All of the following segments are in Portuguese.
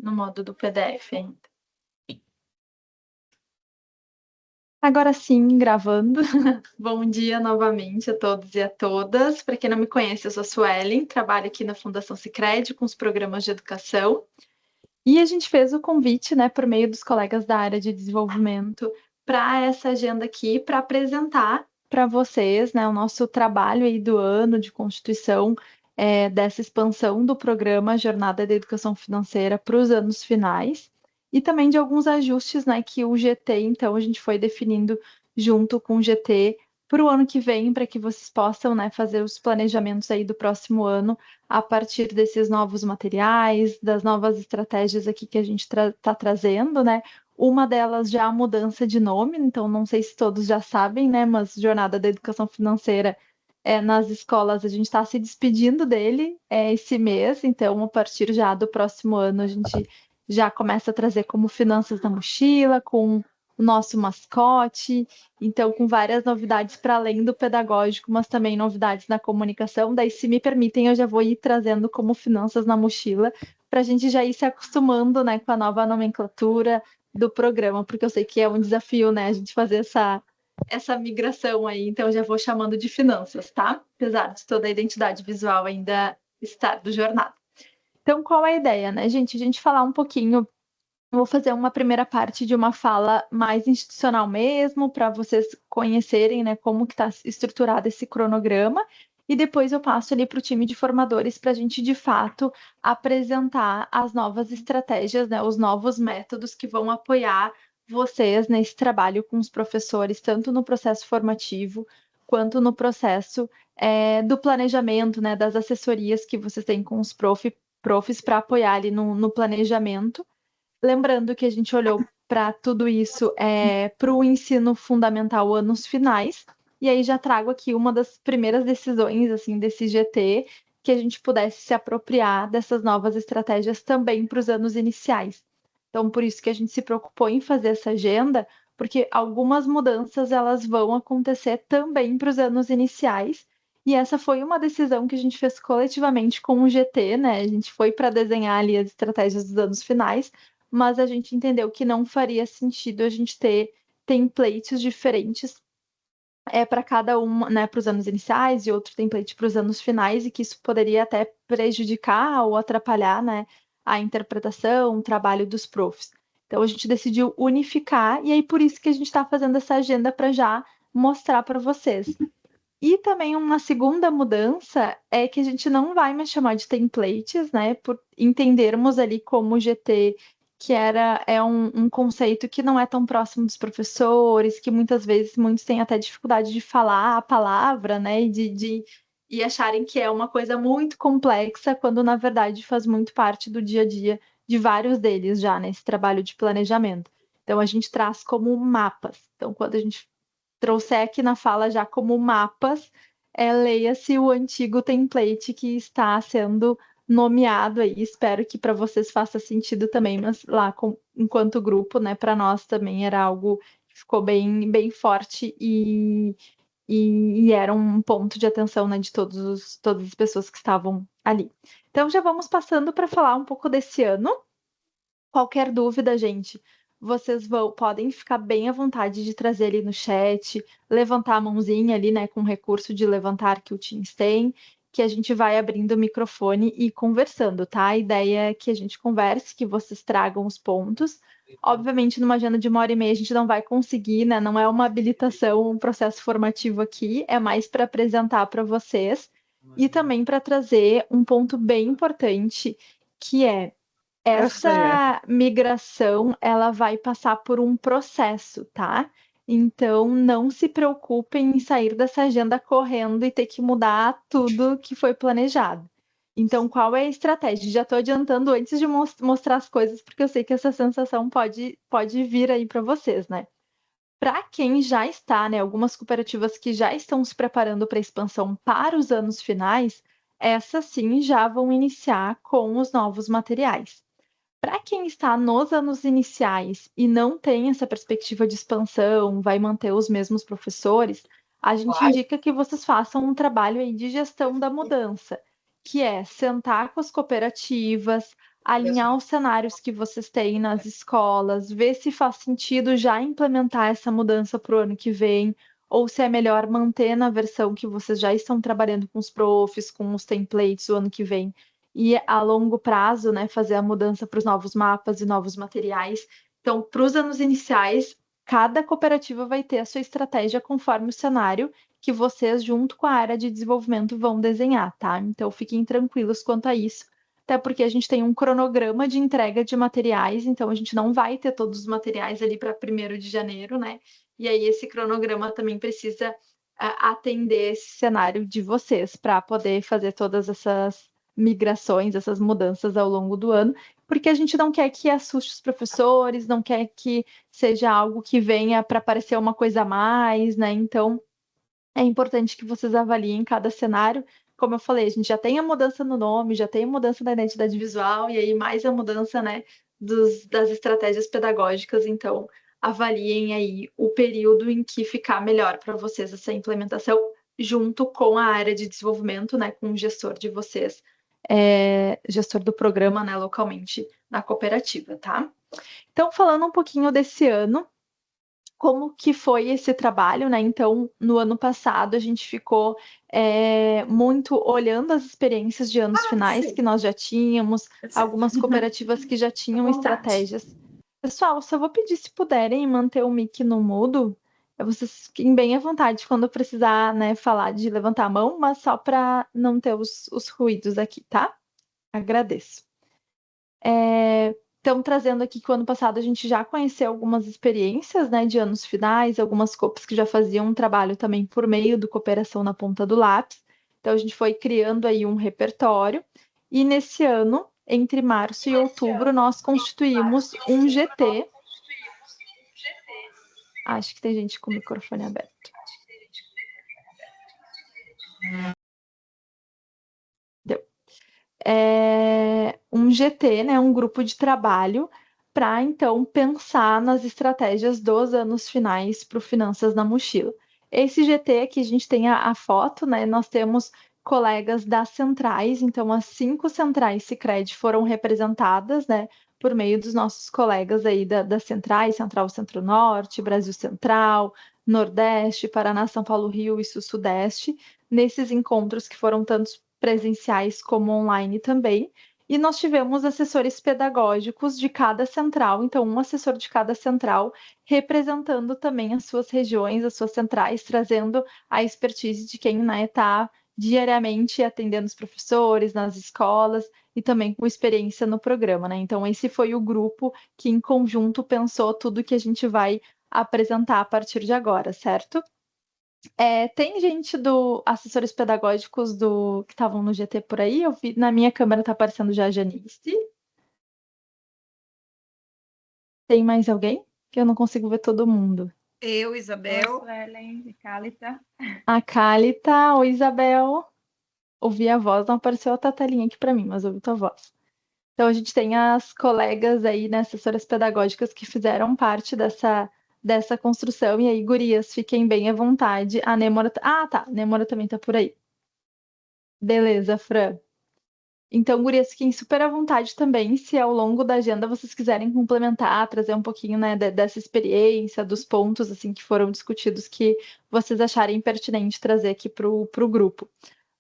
no modo do PDF ainda. Agora sim, gravando. Bom dia novamente a todos e a todas. Para quem não me conhece, eu sou a Suelen, trabalho aqui na Fundação Sicredi com os programas de educação. E a gente fez o convite, né, por meio dos colegas da área de desenvolvimento, para essa agenda aqui, para apresentar para vocês, né, o nosso trabalho aí do ano de constituição dessa expansão do programa Jornada da Educação Financeira para os anos finais e também de alguns ajustes, né, que o GT, então, a gente foi definindo junto com o GT para o ano que vem, para que vocês possam, né, fazer os planejamentos aí do próximo ano a partir desses novos materiais, das novas estratégias aqui que a gente está trazendo, né? Uma delas já a mudança de nome, então não sei se todos já sabem, né? Mas Jornada da Educação Financeira nas escolas a gente está se despedindo dele esse mês, então a partir já do próximo ano a gente já começa a trazer como Finanças na Mochila, com o nosso mascote, então com várias novidades para além do pedagógico, mas também novidades na comunicação. Daí, se me permitem, eu já vou ir trazendo como Finanças na Mochila, para a gente já ir se acostumando, né, com a nova nomenclatura do programa, porque eu sei que é um desafio, né, a gente fazer essa migração aí, então eu já vou chamando de Finanças, tá? Apesar de toda a identidade visual ainda estar do Jornada. Então, qual é a ideia, né, gente? A gente falar um pouquinho. Eu vou fazer uma primeira parte de uma fala mais institucional mesmo, para vocês conhecerem, né, como que está estruturado esse cronograma, e depois eu passo ali para o time de formadores para a gente, de fato, apresentar as novas estratégias, né, os novos métodos que vão apoiar vocês nesse trabalho com os professores, tanto no processo formativo, quanto no processo do planejamento, né, das assessorias que vocês têm com os profs para apoiar ali no planejamento. Lembrando que a gente olhou para tudo isso para o ensino fundamental anos finais, e aí já trago aqui uma das primeiras decisões assim desse GT, que a gente pudesse se apropriar dessas novas estratégias também para os anos iniciais. Então, por isso que a gente se preocupou em fazer essa agenda, porque algumas mudanças elas vão acontecer também para os anos iniciais, e essa foi uma decisão que a gente fez coletivamente com o GT, né? A gente foi para desenhar ali as estratégias dos anos finais, mas a gente entendeu que não faria sentido a gente ter templates diferentes para cada uma, né, para os anos iniciais e outro template para os anos finais, e que isso poderia até prejudicar ou atrapalhar, né, a interpretação, o trabalho dos profs. Então a gente decidiu unificar, e aí por isso que a gente está fazendo essa agenda para já mostrar para vocês. E também uma segunda mudança é que a gente não vai mais chamar de templates, né? Por entendermos ali como o GT, que é um conceito que não é tão próximo dos professores, que muitas vezes muitos têm até dificuldade de falar a palavra, né? E acharem que é uma coisa muito complexa, quando na verdade faz muito parte do dia a dia de vários deles já nesse trabalho de planejamento. Então a gente traz como mapas. Então, quando a gente trouxer aqui na fala já como mapas, leia-se o antigo template que está sendo nomeado aí. Espero que para vocês faça sentido também, mas lá, enquanto grupo, né, para nós também era algo que ficou bem, bem forte e era um ponto de atenção, né, de todas as pessoas que estavam ali. Então já vamos passando para falar um pouco desse ano. Qualquer dúvida, gente, vocês podem ficar bem à vontade de trazer ali no chat, levantar a mãozinha ali, né, com o recurso de levantar que o Teams tem, que a gente vai abrindo o microfone e conversando, tá? A ideia é que a gente converse, que vocês tragam os pontos. Obviamente, numa agenda de 1h30 a gente não vai conseguir, né? Não é uma habilitação, um processo formativo aqui, é mais para apresentar para vocês e também para trazer um ponto bem importante, que é essa migração, ela vai passar por um processo, tá? Então, não se preocupem em sair dessa agenda correndo e ter que mudar tudo que foi planejado. Então, qual é a estratégia? Já estou adiantando antes de mostrar as coisas, porque eu sei que essa sensação pode vir aí para vocês, né? Para quem já está, né, algumas cooperativas que já estão se preparando para a expansão para os anos finais, essas sim já vão iniciar com os novos materiais. Para quem está nos anos iniciais e não tem essa perspectiva de expansão, vai manter os mesmos professores, a gente indica que vocês façam um trabalho aí de gestão da mudança, que é sentar com as cooperativas, alinhar os cenários que vocês têm nas escolas, ver se faz sentido já implementar essa mudança para o ano que vem, ou se é melhor manter na versão que vocês já estão trabalhando com os profs, com os templates o ano que vem, e a longo prazo, né, fazer a mudança para os novos mapas e novos materiais. Então, para os anos iniciais, cada cooperativa vai ter a sua estratégia conforme o cenário que vocês, junto com a área de desenvolvimento, vão desenhar, tá? Então, fiquem tranquilos quanto a isso, até porque a gente tem um cronograma de entrega de materiais, então a gente não vai ter todos os materiais ali para 1º de janeiro, né? E aí esse cronograma também precisa atender esse cenário de vocês para poder fazer todas essas migrações, essas mudanças ao longo do ano, porque a gente não quer que assuste os professores, não quer que seja algo que venha para parecer uma coisa a mais, né? Então, é importante que vocês avaliem cada cenário. Como eu falei, a gente já tem a mudança no nome, já tem a mudança da identidade visual, e aí mais a mudança, né, das estratégias pedagógicas. Então, avaliem aí o período em que ficar melhor para vocês essa implementação, junto com a área de desenvolvimento, né, com o gestor de vocês, gestor do programa, né, localmente na cooperativa, tá? Então, falando um pouquinho desse ano, como que foi esse trabalho, né? Então, no ano passado, a gente ficou muito olhando as experiências de anos finais que nós já tínhamos, algumas cooperativas que já tinham estratégias. Pessoal, só vou pedir se puderem manter o mic no mudo, vocês fiquem bem à vontade quando precisar, né, falar de levantar a mão, mas só para não ter os ruídos aqui, tá? Agradeço. Então, trazendo aqui que o ano passado a gente já conheceu algumas experiências, né, de anos finais, algumas COPs que já faziam um trabalho também por meio do Cooperação na Ponta do Lápis. Então, a gente foi criando aí um repertório. E nesse ano, entre março e outubro, nós constituímos um GT. Acho que tem gente com o microfone aberto. Deu. Um GT, né, um grupo de trabalho, para então pensar nas estratégias dos anos finais para o Finanças na Mochila. Esse GT aqui a gente tem a foto, né? Nós temos colegas das centrais, então as 5 centrais Sicredi foram representadas, né, por meio dos nossos colegas aí das centrais, Central Centro-Norte, Brasil Central, Nordeste, Paraná, São Paulo, Rio e Sul-Sudeste, nesses encontros que foram tantos presenciais como online também. E nós tivemos assessores pedagógicos de cada central, então um assessor de cada central, representando também as suas regiões, as suas centrais, trazendo a expertise de quem está diariamente atendendo os professores nas escolas e também com experiência no programa, né? Então esse foi o grupo que em conjunto pensou tudo que a gente vai apresentar a partir de agora, certo? Tem gente do assessores pedagógicos que estavam no GT por aí? Eu vi, na minha câmera tá aparecendo já a Janice. Tem mais alguém? Que eu não consigo ver todo mundo. Eu, Isabel. Oi, Suelen e Cálita. A Cálita, oi, Isabel. Ouvi a voz, não apareceu a Tatalinha aqui para mim, mas ouvi tua voz. Então, a gente tem as colegas aí, né, assessoras pedagógicas que fizeram parte dessa construção. E aí, gurias, fiquem bem à vontade. A Nêmora... Ah, tá. A Nêmora também tá por aí. Beleza, Fran. Então, gurias, fiquem super à vontade também, se ao longo da agenda vocês quiserem complementar, trazer um pouquinho, né, dessa experiência, dos pontos, assim, que foram discutidos, que vocês acharem pertinente trazer aqui para o grupo.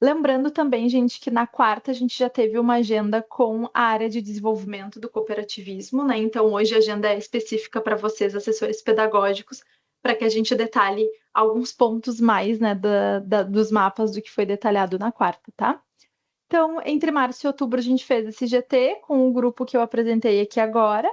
Lembrando também, gente, que na quarta a gente já teve uma agenda com a área de desenvolvimento do cooperativismo, né? Então, hoje a agenda é específica para vocês, assessores pedagógicos, para que a gente detalhe alguns pontos mais, né, dos mapas do que foi detalhado na quarta, tá? Então, entre março e outubro, a gente fez esse GT com o grupo que eu apresentei aqui agora.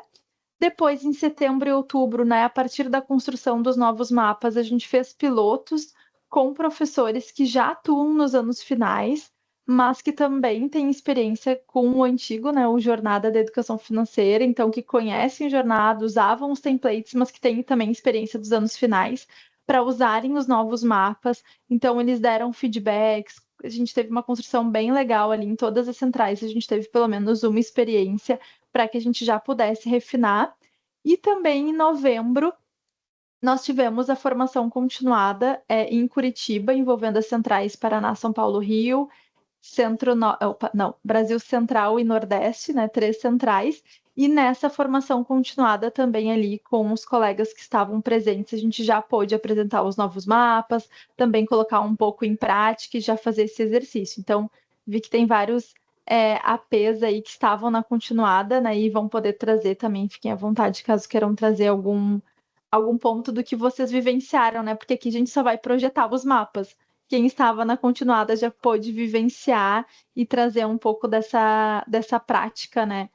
Depois, em setembro e outubro, né, a partir da construção dos novos mapas, a gente fez pilotos com professores que já atuam nos anos finais, mas que também têm experiência com o antigo, né, o Jornada da Educação Financeira, então que conhecem o Jornada, usavam os templates, mas que têm também experiência dos anos finais para usarem os novos mapas. Então, eles deram feedbacks. A gente teve uma construção bem legal ali em todas as centrais, a gente teve pelo menos uma experiência para que a gente já pudesse refinar. E também em novembro, nós tivemos a formação continuada em Curitiba, envolvendo as centrais Paraná, São Paulo, Rio, Brasil Central e Nordeste, né, 3 centrais, e nessa formação continuada também ali com os colegas que estavam presentes, a gente já pôde apresentar os novos mapas, também colocar um pouco em prática e já fazer esse exercício. Então, vi que tem vários APs aí que estavam na continuada, né, e vão poder trazer também, fiquem à vontade caso queiram trazer algum ponto do que vocês vivenciaram, né, porque aqui a gente só vai projetar os mapas. Quem estava na continuada já pôde vivenciar e trazer um pouco dessa prática, né,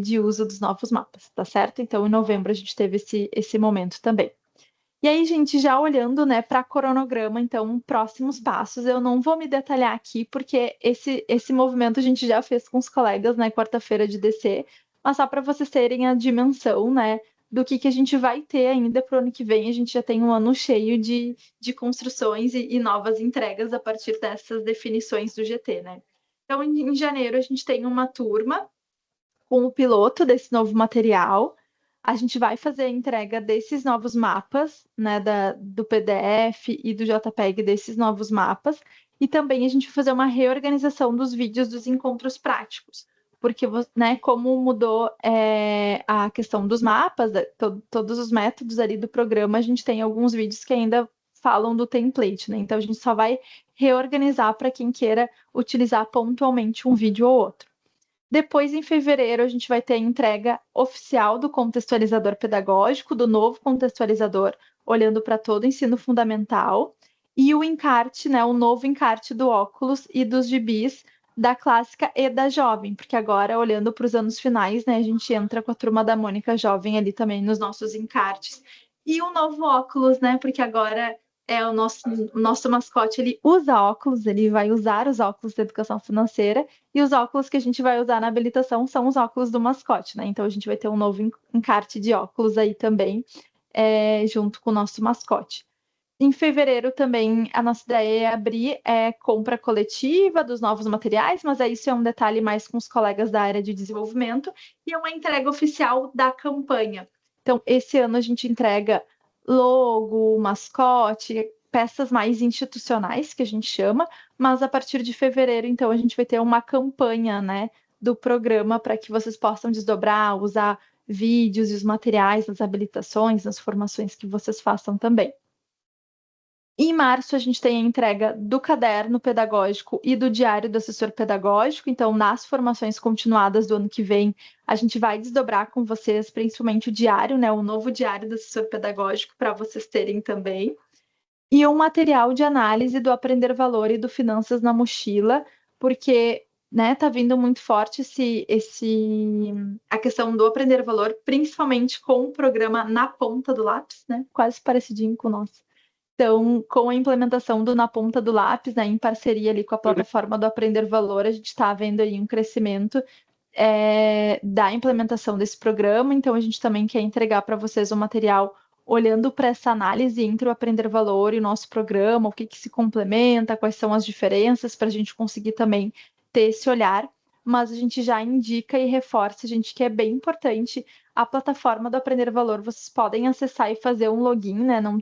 de uso dos novos mapas, tá certo? Então, em novembro a gente teve esse momento também. E aí, gente, já olhando, né, para cronograma, então, próximos passos, eu não vou me detalhar aqui, porque esse movimento a gente já fez com os colegas na quarta-feira de DC, mas só para vocês terem a dimensão, né, do que a gente vai ter ainda para o ano que vem. A gente já tem um ano cheio de construções e novas entregas a partir dessas definições do GT, né? Então, em janeiro, a gente tem uma turma com o piloto desse novo material. A gente vai fazer a entrega desses novos mapas, né, do PDF e do JPEG desses novos mapas, e também a gente vai fazer uma reorganização dos vídeos dos encontros práticos, porque, né, como mudou a questão dos mapas, todos os métodos ali do programa, a gente tem alguns vídeos que ainda falam do template, né? Então a gente só vai reorganizar para quem queira utilizar pontualmente um vídeo ou outro. Depois, em fevereiro, a gente vai ter a entrega oficial do contextualizador pedagógico, do novo contextualizador, olhando para todo o ensino fundamental, e o encarte, né, o novo encarte do óculos e dos gibis da clássica e da jovem, porque agora, olhando para os anos finais, né, a gente entra com a turma da Mônica Jovem ali também nos nossos encartes. E o novo óculos, né, porque agora o nosso mascote, ele usa óculos, ele vai usar os óculos da educação financeira, e os óculos que a gente vai usar na habilitação são os óculos do mascote, né? Então a gente vai ter um novo encarte de óculos aí também, junto com o nosso mascote. Em fevereiro também a nossa ideia é abrir compra coletiva dos novos materiais, mas aí isso é um detalhe mais com os colegas da área de desenvolvimento, e é uma entrega oficial da campanha. Então, esse ano a gente entrega logo, mascote, peças mais institucionais, que a gente chama, mas a partir de fevereiro, então, a gente vai ter uma campanha, né, do programa para que vocês possam desdobrar, usar vídeos e os materiais nas habilitações, nas formações que vocês façam também. Em março, a gente tem a entrega do caderno pedagógico e do diário do assessor pedagógico. Então, nas formações continuadas do ano que vem, a gente vai desdobrar com vocês, principalmente o diário, né? O novo diário do assessor pedagógico, para vocês terem também. E um material de análise do Aprender Valor e do Finanças na Mochila, porque, né, tá vindo muito forte a questão do Aprender Valor, principalmente com o programa Na Ponta do Lápis, né? Quase parecidinho com o nosso. Então, com a implementação do Na Ponta do Lápis, né, em parceria ali com a plataforma do Aprender Valor, a gente está vendo aí um crescimento da implementação desse programa. Então, a gente também quer entregar para vocês o material olhando para essa análise entre o Aprender Valor e o nosso programa, o que se complementa, quais são as diferenças, para a gente conseguir também ter esse olhar. Mas a gente já indica e reforça, gente, que é bem importante a plataforma do Aprender Valor. Vocês podem acessar e fazer um login, né? Não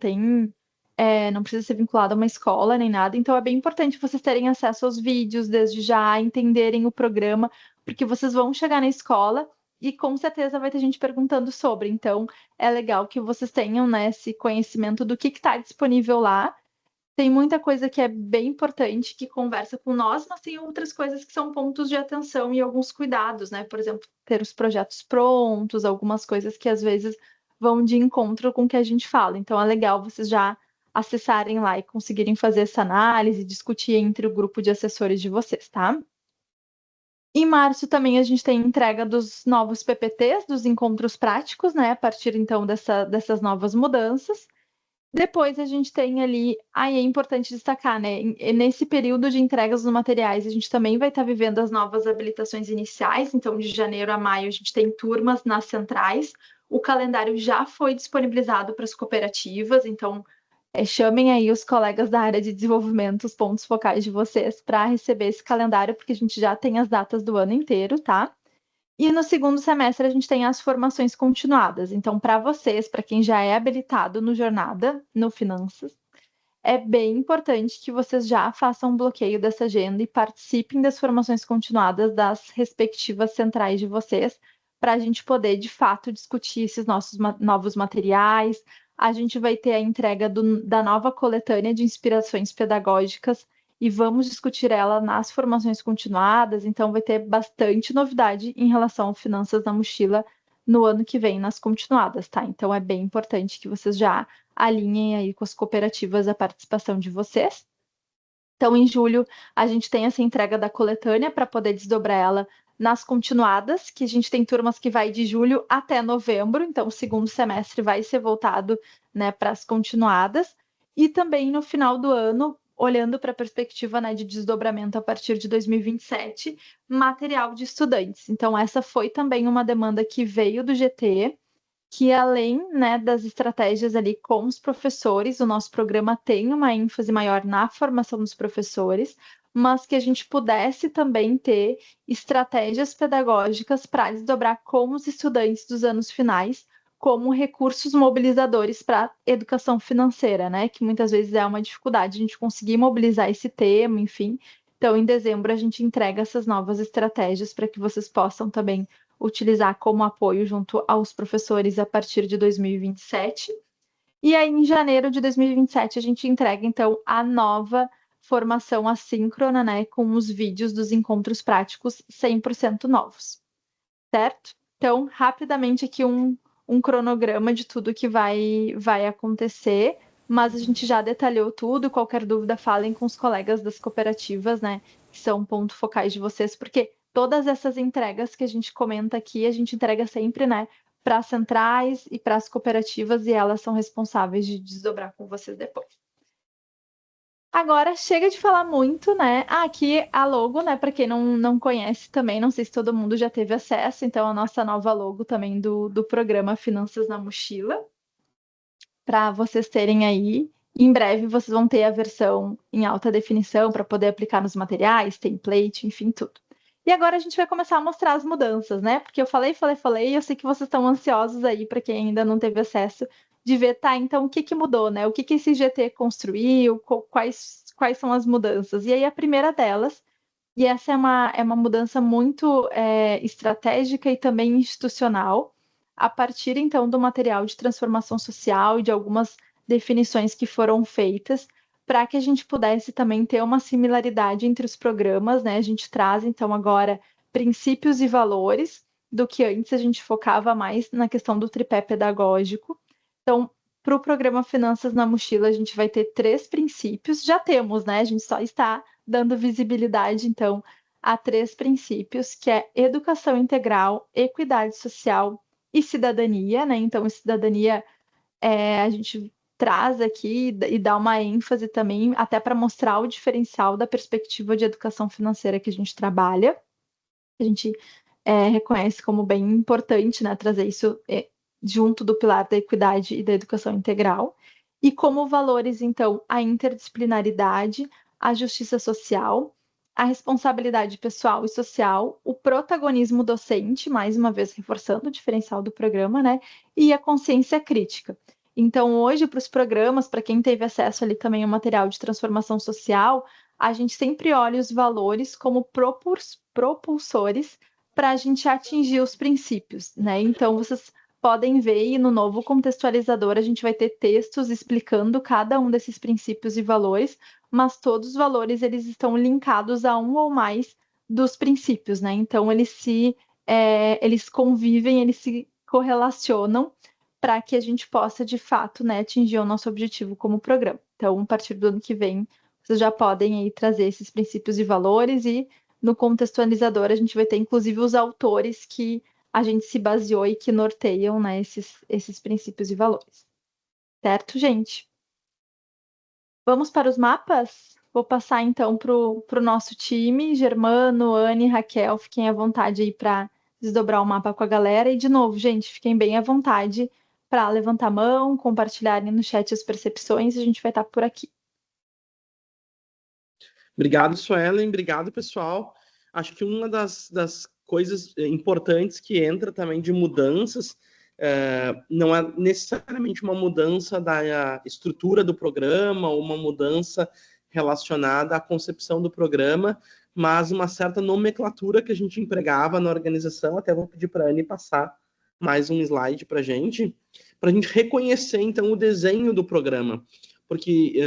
precisa ser vinculado a uma escola nem nada, então é bem importante vocês terem acesso aos vídeos desde já, entenderem o programa, porque vocês vão chegar na escola e com certeza vai ter gente perguntando sobre, então é legal que vocês tenham, né, esse conhecimento do que está disponível lá. Tem muita coisa que é bem importante, que conversa com nós, mas tem outras coisas que são pontos de atenção e alguns cuidados, né? Por exemplo, ter os projetos prontos, algumas coisas que às vezes vão de encontro com o que a gente fala. Então é legal vocês já acessarem lá e conseguirem fazer essa análise, discutir entre o grupo de assessores de vocês, tá? Em março também a gente tem entrega dos novos PPTs, dos encontros práticos, né? A partir então dessas novas mudanças. Depois a gente tem ali, aí é importante destacar, né? Nesse período de entregas dos materiais, a gente também vai estar vivendo as novas habilitações iniciais, então de janeiro a maio a gente tem turmas nas centrais. O calendário já foi disponibilizado para as cooperativas, então chamem aí os colegas da área de desenvolvimento, os pontos focais de vocês, para receber esse calendário, porque a gente já tem as datas do ano inteiro, tá? E no segundo semestre a gente tem as formações continuadas. Então, para vocês, para quem já é habilitado no Jornada, no Finanças, é bem importante que vocês já façam um bloqueio dessa agenda e participem das formações continuadas das respectivas centrais de vocês, para a gente poder, de fato, discutir esses nossos novos materiais. A gente vai ter a entrega da nova coletânea de inspirações pedagógicas e vamos discutir ela nas formações continuadas, então vai ter bastante novidade em relação ao Finanças na Mochila no ano que vem nas continuadas, tá? Então é bem importante que vocês já alinhem aí com as cooperativas a participação de vocês. Então, em julho, a gente tem essa entrega da coletânea para poder desdobrar ela nas continuadas, que a gente tem turmas que vai de julho até novembro, então o segundo semestre vai ser voltado, né, para as continuadas. E também no final do ano, olhando para a perspectiva, né, de desdobramento a partir de 2027, material de estudantes. Então, essa foi também uma demanda que veio do GT, que além, né, das estratégias ali com os professores, o nosso programa tem uma ênfase maior na formação dos professores, mas que a gente pudesse também ter estratégias pedagógicas para desdobrar com os estudantes dos anos finais, como recursos mobilizadores para educação financeira, né? Que muitas vezes é uma dificuldade a gente conseguir mobilizar esse tema, enfim. Então, em dezembro, a gente entrega essas novas estratégias para que vocês possam também utilizar como apoio junto aos professores a partir de 2027. E aí, em janeiro de 2027, a gente entrega, então, a nova formação assíncrona, né, com os vídeos dos encontros práticos 100% novos, certo? Então, rapidamente aqui um cronograma de tudo que vai acontecer, mas a gente já detalhou tudo. Qualquer dúvida, falem com os colegas das cooperativas, né, que são ponto focais de vocês, porque todas essas entregas que a gente comenta aqui, a gente entrega sempre, né, para as centrais e para as cooperativas, e elas são responsáveis de desdobrar com vocês depois. Agora chega de falar muito, né? Ah, aqui a logo, né? Para quem não conhece também, não sei se todo mundo já teve acesso, então a nossa nova logo também do programa Finanças na Mochila, para vocês terem aí. Em breve vocês vão ter a versão em alta definição para poder aplicar nos materiais, template, enfim, tudo. E agora a gente vai começar a mostrar as mudanças, né? Porque eu falei, e eu sei que vocês estão ansiosos aí, para quem ainda não teve acesso, de ver, tá, então o que que mudou, né? O que que esse GT construiu, quais são as mudanças? E aí a primeira delas, e essa é uma mudança muito estratégica e também institucional, a partir então do material de transformação social e de algumas definições que foram feitas, para que a gente pudesse também ter uma similaridade entre os programas, né? A gente traz então agora princípios e valores, do que antes a gente focava mais na questão do tripé pedagógico. Então, para o programa Finanças na Mochila, a gente vai ter 3 princípios, já temos, né? A gente só está dando visibilidade, então, a 3 princípios, que é educação integral, equidade social e cidadania, né? Então, cidadania a gente traz aqui e dá uma ênfase também, até para mostrar o diferencial da perspectiva de educação financeira que a gente trabalha. A gente reconhece como bem importante, né, trazer isso junto do pilar da equidade e da educação integral. E como valores, então, a interdisciplinaridade, a justiça social, a responsabilidade pessoal e social, o protagonismo docente, mais uma vez reforçando o diferencial do programa, né? E a consciência crítica. Então, hoje, para os programas, para quem teve acesso ali também ao material de transformação social, a gente sempre olha os valores como propulsores para a gente atingir os princípios, né? Então, vocês podem ver, e no novo contextualizador a gente vai ter textos explicando cada um desses princípios e valores, mas todos os valores eles estão linkados a um ou mais dos princípios, né? Então eles convivem, eles se correlacionam para que a gente possa de fato, né, atingir o nosso objetivo como programa. Então, a partir do ano que vem, vocês já podem aí trazer esses princípios e valores, e no contextualizador a gente vai ter inclusive os autores que a gente se baseou e que norteiam, né, esses princípios e valores. Certo, gente? Vamos para os mapas? Vou passar então para o nosso time, Germano, Anne, Raquel, fiquem à vontade aí para desdobrar o mapa com a galera. E de novo, gente, fiquem bem à vontade para levantar a mão, compartilharem no chat as percepções, e a gente vai estar por aqui. Obrigado, Suelen. Obrigado, pessoal. Acho que uma das coisas importantes que entra também de mudanças não é necessariamente uma mudança da estrutura do programa ou uma mudança relacionada à concepção do programa, mas uma certa nomenclatura que a gente empregava na organização. Até vou pedir para a Anne passar mais um slide para a gente reconhecer, então, o desenho do programa. Porque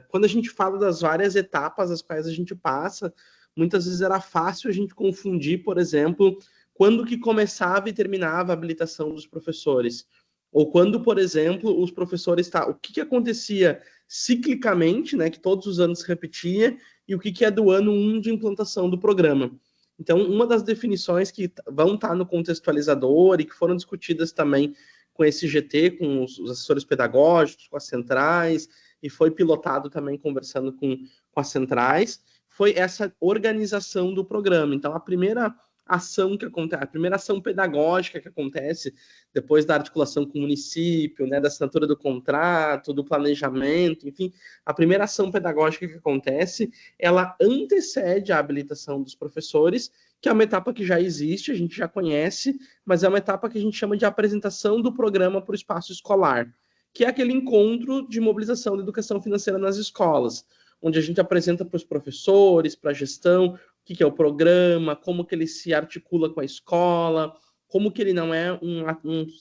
quando a gente fala das várias etapas as quais a gente passa, muitas vezes era fácil a gente confundir, por exemplo, quando que começava e terminava a habilitação dos professores. Ou quando, por exemplo, os professores... o que acontecia ciclicamente, né, que todos os anos se repetia, e o que é do ano 1 de implantação do programa. Então, uma das definições que vão estar no contextualizador e que foram discutidas também com esse GT, com os assessores pedagógicos, com as centrais, e foi pilotado também conversando com as centrais, foi essa organização do programa. Então, a primeira ação que acontece, a primeira ação pedagógica que acontece depois da articulação com o município, né, da assinatura do contrato, do planejamento, enfim, a primeira ação pedagógica que acontece, ela antecede a habilitação dos professores, que é uma etapa que já existe, a gente já conhece, mas é uma etapa que a gente chama de apresentação do programa para o espaço escolar, que é aquele encontro de mobilização da educação financeira nas escolas, onde a gente apresenta para os professores, para a gestão, o que é o programa, como que ele se articula com a escola, como que ele não é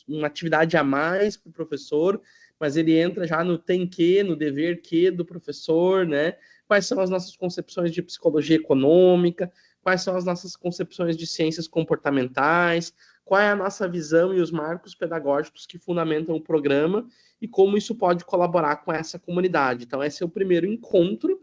uma atividade a mais para o professor, mas ele entra já no tem que, no dever que do professor, né? Quais são as nossas concepções de psicologia econômica, quais são as nossas concepções de ciências comportamentais, qual é a nossa visão e os marcos pedagógicos que fundamentam o programa e como isso pode colaborar com essa comunidade. Então, esse é o primeiro encontro.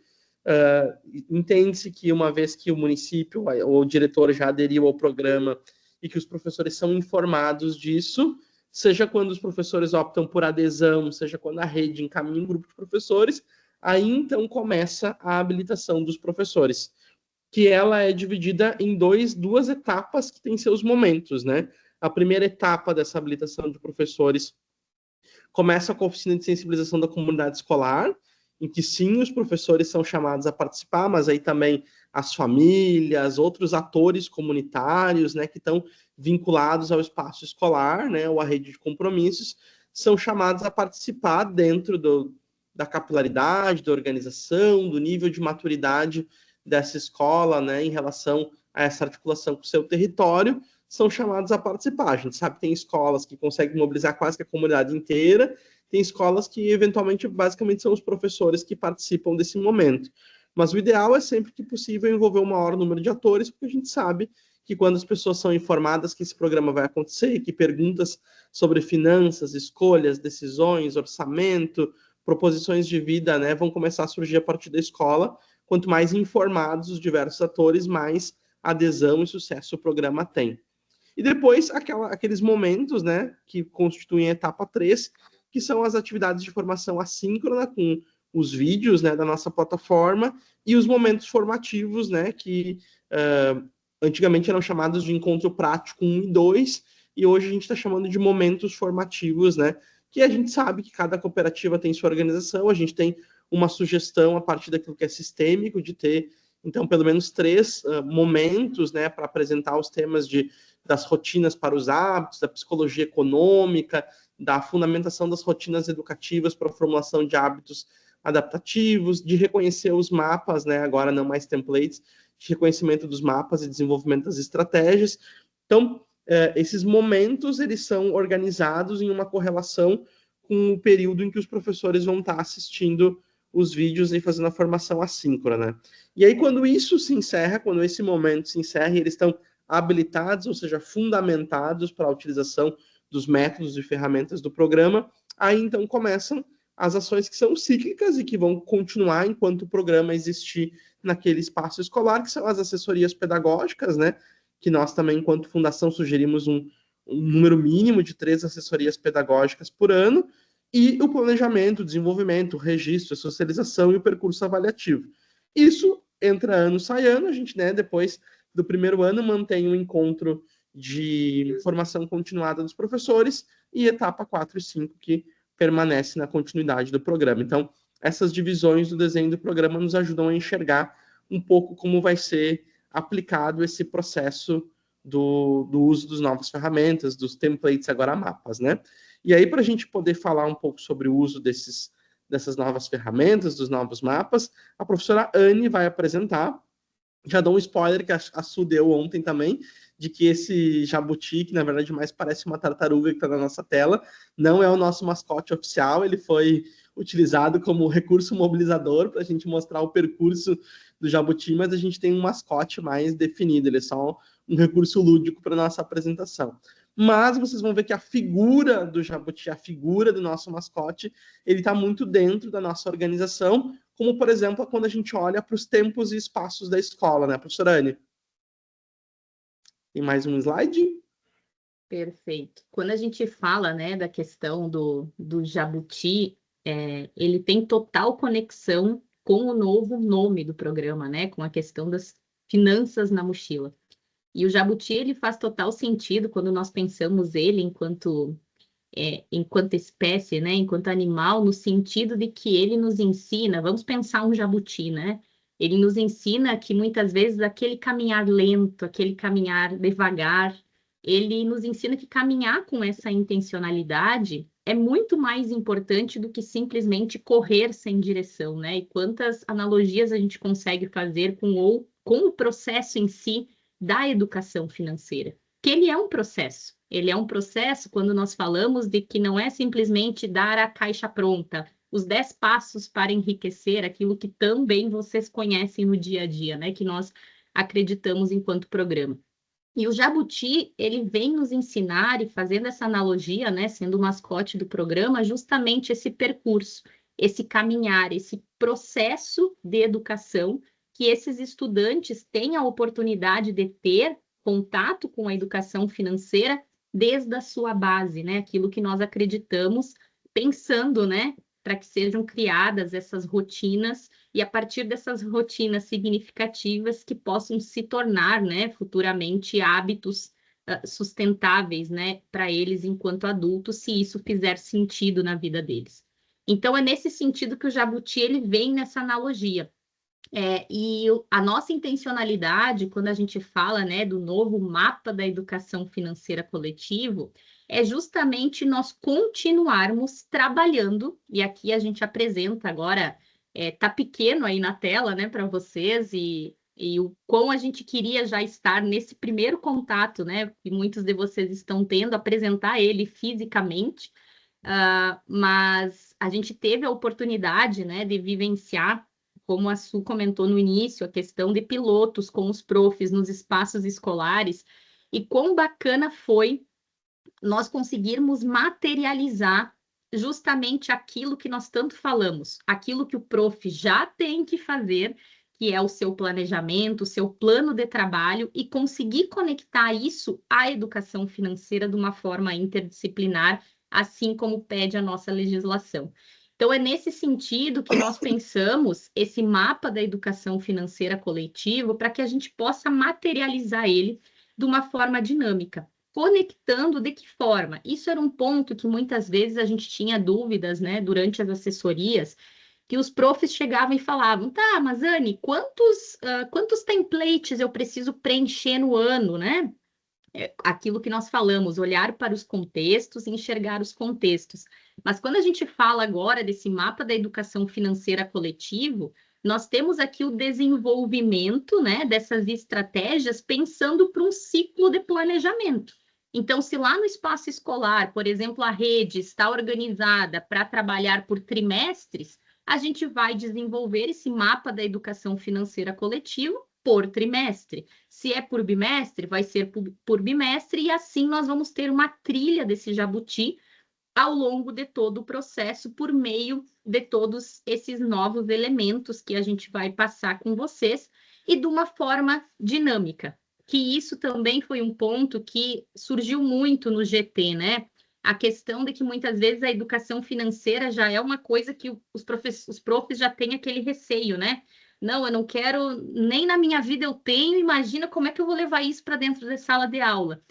Entende-se que uma vez que o município ou o diretor já aderiu ao programa e que os professores são informados disso, seja quando os professores optam por adesão, seja quando a rede encaminha um grupo de professores, aí então começa a habilitação dos professores, que ela é dividida em duas etapas que têm seus momentos, né? A primeira etapa dessa habilitação de professores começa com a oficina de sensibilização da comunidade escolar, em que sim, os professores são chamados a participar, mas aí também as famílias, outros atores comunitários, né, que estão vinculados ao espaço escolar, né, ou à rede de compromissos, são chamados a participar dentro da capilaridade, da organização, do nível de maturidade dessa escola, né, em relação a essa articulação com o seu território, são chamados a participar. A gente sabe que tem escolas que conseguem mobilizar quase que a comunidade inteira, tem escolas que, eventualmente, basicamente são os professores que participam desse momento. Mas o ideal é sempre que possível envolver o maior número de atores, porque a gente sabe que quando as pessoas são informadas que esse programa vai acontecer, que perguntas sobre finanças, escolhas, decisões, orçamento, proposições de vida, né, vão começar a surgir a partir da escola. Quanto mais informados os diversos atores, mais adesão e sucesso o programa tem. E depois, aqueles momentos, né, que constituem a etapa 3, que são as atividades de formação assíncrona, com os vídeos, né, da nossa plataforma, e os momentos formativos, né, que antigamente eram chamados de encontro prático 1 e 2, e hoje a gente está chamando de momentos formativos, né, que a gente sabe que cada cooperativa tem sua organização, a gente tem uma sugestão a partir daquilo que é sistêmico, de ter, então, pelo menos 3 momentos, né, para apresentar os temas das rotinas para os hábitos, da psicologia econômica, da fundamentação das rotinas educativas para a formulação de hábitos adaptativos, de reconhecer os mapas, né, agora não mais templates, de reconhecimento dos mapas e desenvolvimento das estratégias. Então, esses momentos, eles são organizados em uma correlação com o período em que os professores vão estar assistindo os vídeos e fazendo a formação assíncrona. E aí, quando isso se encerra, quando esse momento se encerra, eles estão habilitados, ou seja, fundamentados para a utilização dos métodos e ferramentas do programa, aí então começam as ações que são cíclicas e que vão continuar enquanto o programa existir naquele espaço escolar, que são as assessorias pedagógicas, né? Que nós também, enquanto fundação, sugerimos um número mínimo de 3 assessorias pedagógicas por ano, e o planejamento, o desenvolvimento, o registro, a socialização e o percurso avaliativo. Isso entra ano, sai ano, a gente, né, depois do primeiro ano, mantém um encontro de formação continuada dos professores e etapa 4 e 5, que permanece na continuidade do programa. Então, essas divisões do desenho do programa nos ajudam a enxergar um pouco como vai ser aplicado esse processo do uso das novas ferramentas, dos templates, agora mapas, né? E aí, para a gente poder falar um pouco sobre o uso dessas novas ferramentas, dos novos mapas, a professora Anne vai apresentar. Já dou um spoiler que a Su deu ontem também, de que esse jabuti, que na verdade mais parece uma tartaruga que está na nossa tela, não é o nosso mascote oficial, ele foi utilizado como recurso mobilizador para a gente mostrar o percurso do jabuti, mas a gente tem um mascote mais definido, ele é só um recurso lúdico para nossa apresentação. Mas vocês vão ver que a figura do jabuti, a figura do nosso mascote, ele está muito dentro da nossa organização, como, por exemplo, quando a gente olha para os tempos e espaços da escola, né, professora Anne? Tem mais um slide? Perfeito. Quando a gente fala, né, da questão do jabuti, ele tem total conexão com o novo nome do programa, né, com a questão das finanças na mochila. E o jabuti, ele faz total sentido quando nós pensamos ele enquanto espécie, né, enquanto animal, no sentido de que ele nos ensina, vamos pensar um jabuti, né? Ele nos ensina que muitas vezes aquele caminhar lento, aquele caminhar devagar, ele nos ensina que caminhar com essa intencionalidade é muito mais importante do que simplesmente correr sem direção, né? E quantas analogias a gente consegue fazer com o processo em si da educação financeira, que ele é um processo. Ele é um processo quando nós falamos de que não é simplesmente dar a caixa pronta, os 10 passos para enriquecer, aquilo que também vocês conhecem no dia a dia, né? Que nós acreditamos enquanto programa. E o jabuti, ele vem nos ensinar, e fazendo essa analogia, né, sendo o mascote do programa, justamente esse percurso, esse caminhar, esse processo de educação que esses estudantes têm a oportunidade de ter contato com a educação financeira desde a sua base, né, aquilo que nós acreditamos, pensando, né, para que sejam criadas essas rotinas e a partir dessas rotinas significativas que possam se tornar, né, futuramente hábitos sustentáveis, né, para eles enquanto adultos, se isso fizer sentido na vida deles. Então, é nesse sentido que o jabuti ele vem nessa analogia. E a nossa intencionalidade, quando a gente fala, né, do novo mapa da educação financeira coletivo, é justamente nós continuarmos trabalhando, e aqui a gente apresenta agora, tá pequeno aí na tela, né, para vocês, e o quão a gente queria já estar nesse primeiro contato, né, que muitos de vocês estão tendo, apresentar ele fisicamente, mas a gente teve a oportunidade, né, de vivenciar, como a Su comentou no início, a questão de pilotos com os profs nos espaços escolares, e quão bacana foi nós conseguirmos materializar justamente aquilo que nós tanto falamos, aquilo que o prof já tem que fazer, que é o seu planejamento, o seu plano de trabalho, e conseguir conectar isso à educação financeira de uma forma interdisciplinar, assim como pede a nossa legislação. Então, é nesse sentido que nós pensamos esse mapa da educação financeira coletiva para que a gente possa materializar ele de uma forma dinâmica. Conectando de que forma? Isso era um ponto que muitas vezes a gente tinha dúvidas, né, durante as assessorias, que os profs chegavam e falavam, tá, mas Anne, quantos templates eu preciso preencher no ano, né? Aquilo que nós falamos, olhar para os contextos e enxergar os contextos. Mas quando a gente fala agora desse mapa da educação financeira coletivo, nós temos aqui o desenvolvimento, né, dessas estratégias pensando para um ciclo de planejamento. Então, se lá no espaço escolar, por exemplo, a rede está organizada para trabalhar por trimestres, a gente vai desenvolver esse mapa da educação financeira coletiva por trimestre. Se é por bimestre, vai ser por bimestre, e assim nós vamos ter uma trilha desse jabuti ao longo de todo o processo, por meio de todos esses novos elementos que a gente vai passar com vocês, e de uma forma dinâmica. Que isso também foi um ponto que surgiu muito no GT, né? A questão de que muitas vezes a educação financeira já é uma coisa que os profs já têm aquele receio, né? Não, eu não quero, nem na minha vida eu tenho, imagina como é que eu vou levar isso para dentro da sala de aula.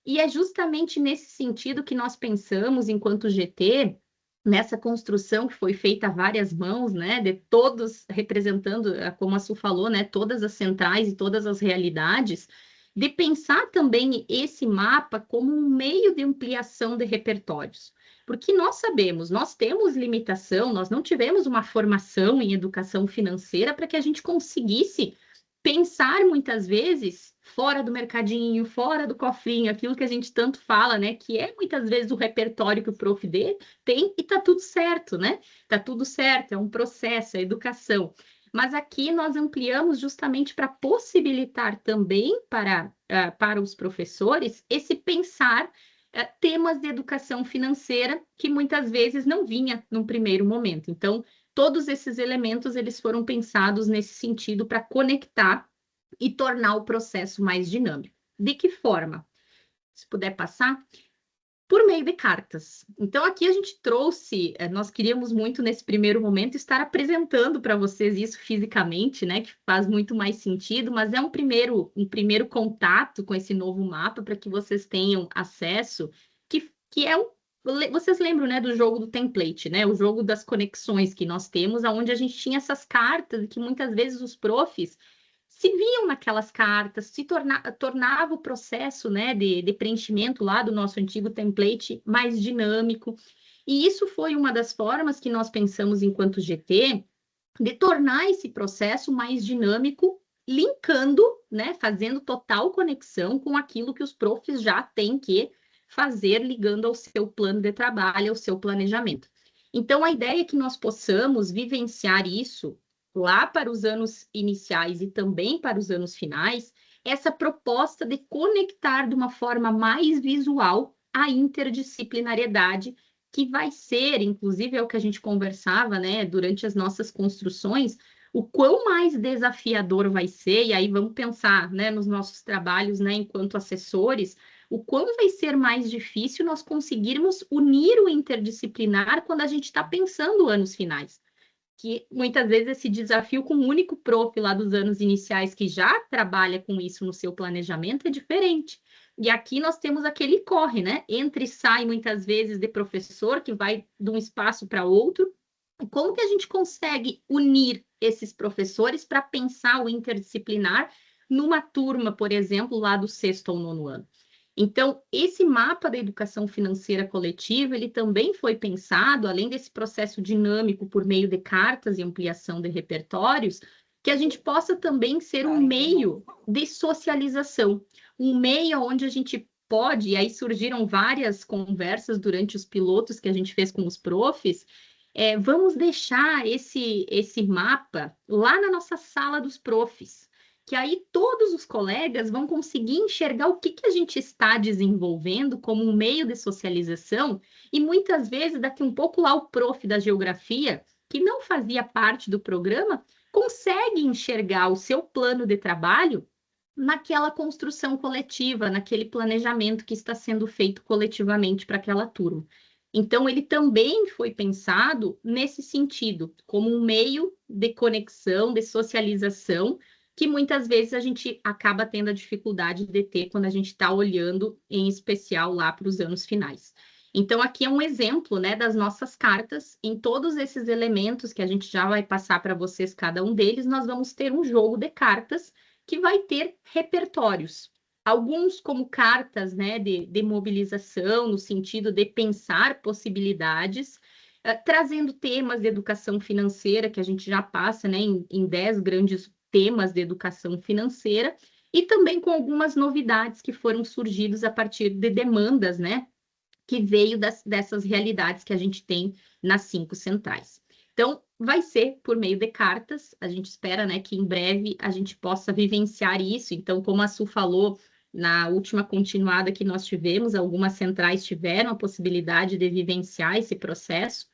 E é justamente nesse sentido que nós pensamos, enquanto GT, nessa construção que foi feita a várias mãos, né, de todos representando, como a Su falou, né, todas as centrais e todas as realidades, de pensar também esse mapa como um meio de ampliação de repertórios. Porque nós sabemos, nós temos limitação, nós não tivemos uma formação em educação financeira para que a gente conseguisse pensar muitas vezes fora do mercadinho, fora do cofrinho, aquilo que a gente tanto fala, né? Que é muitas vezes o repertório que o prof tem e tá tudo certo, né? Tá tudo certo, é um processo, é educação. Mas aqui nós ampliamos justamente para possibilitar também para os professores esse pensar temas de educação financeira que muitas vezes não vinha num primeiro momento. Então, todos esses elementos eles foram pensados nesse sentido para conectar e tornar o processo mais dinâmico. De que forma? Se puder passar. Por meio de cartas. Então, aqui a gente trouxe, nós queríamos muito nesse primeiro momento estar apresentando para vocês isso fisicamente, né? Que faz muito mais sentido, mas é um primeiro contato com esse novo mapa para que vocês tenham acesso, que é vocês lembram, né, do jogo do template, né? O jogo das conexões que nós temos, onde a gente tinha essas cartas que muitas vezes os profs se viam naquelas cartas, tornava o processo, né, de preenchimento lá do nosso antigo template mais dinâmico. E isso foi uma das formas que nós pensamos enquanto GT de tornar esse processo mais dinâmico, linkando, né, fazendo total conexão com aquilo que os profs já têm que fazer, ligando ao seu plano de trabalho, ao seu planejamento. Então, a ideia é que nós possamos vivenciar isso lá para os anos iniciais e também para os anos finais, essa proposta de conectar de uma forma mais visual a interdisciplinariedade, que vai ser, inclusive é o que a gente conversava, né, durante as nossas construções, o quão mais desafiador vai ser, e aí vamos pensar, né, nos nossos trabalhos, né, enquanto assessores, o quão vai ser mais difícil nós conseguirmos unir o interdisciplinar quando a gente está pensando anos finais. Que muitas vezes esse desafio com um único prof lá dos anos iniciais que já trabalha com isso no seu planejamento é diferente. E aqui nós temos aquele corre, né? Entra e sai muitas vezes de professor que vai de um espaço para outro. Como que a gente consegue unir esses professores para pensar o interdisciplinar numa turma, por exemplo, lá do 6º ou 9º ano? Então, esse mapa da educação financeira coletiva, ele também foi pensado, além desse processo dinâmico por meio de cartas e ampliação de repertórios, que a gente possa também ser um meio de socialização, um meio onde a gente pode, e aí surgiram várias conversas durante os pilotos que a gente fez com os profs, vamos deixar esse mapa lá na nossa sala dos profs, que aí todos os colegas vão conseguir enxergar o que a gente está desenvolvendo como um meio de socialização, e muitas vezes, daqui um pouco lá, o prof da geografia, que não fazia parte do programa, consegue enxergar o seu plano de trabalho naquela construção coletiva, naquele planejamento que está sendo feito coletivamente para aquela turma. Então, ele também foi pensado nesse sentido, como um meio de conexão, de socialização, que muitas vezes a gente acaba tendo a dificuldade de ter quando a gente está olhando, em especial, lá para os anos finais. Então, aqui é um exemplo, né, das nossas cartas. Em todos esses elementos que a gente já vai passar para vocês, cada um deles, nós vamos ter um jogo de cartas que vai ter repertórios. Alguns como cartas, né, de mobilização, no sentido de pensar possibilidades, trazendo temas de educação financeira, que a gente já passa, né, em 10 grandes temas de educação financeira, e também com algumas novidades que foram surgidas a partir de demandas, né, que veio dessas realidades que a gente tem nas 5 centrais. Então, vai ser por meio de cartas, a gente espera, né, que em breve a gente possa vivenciar isso. Então, como a Su falou, na última continuada que nós tivemos, algumas centrais tiveram a possibilidade de vivenciar esse processo,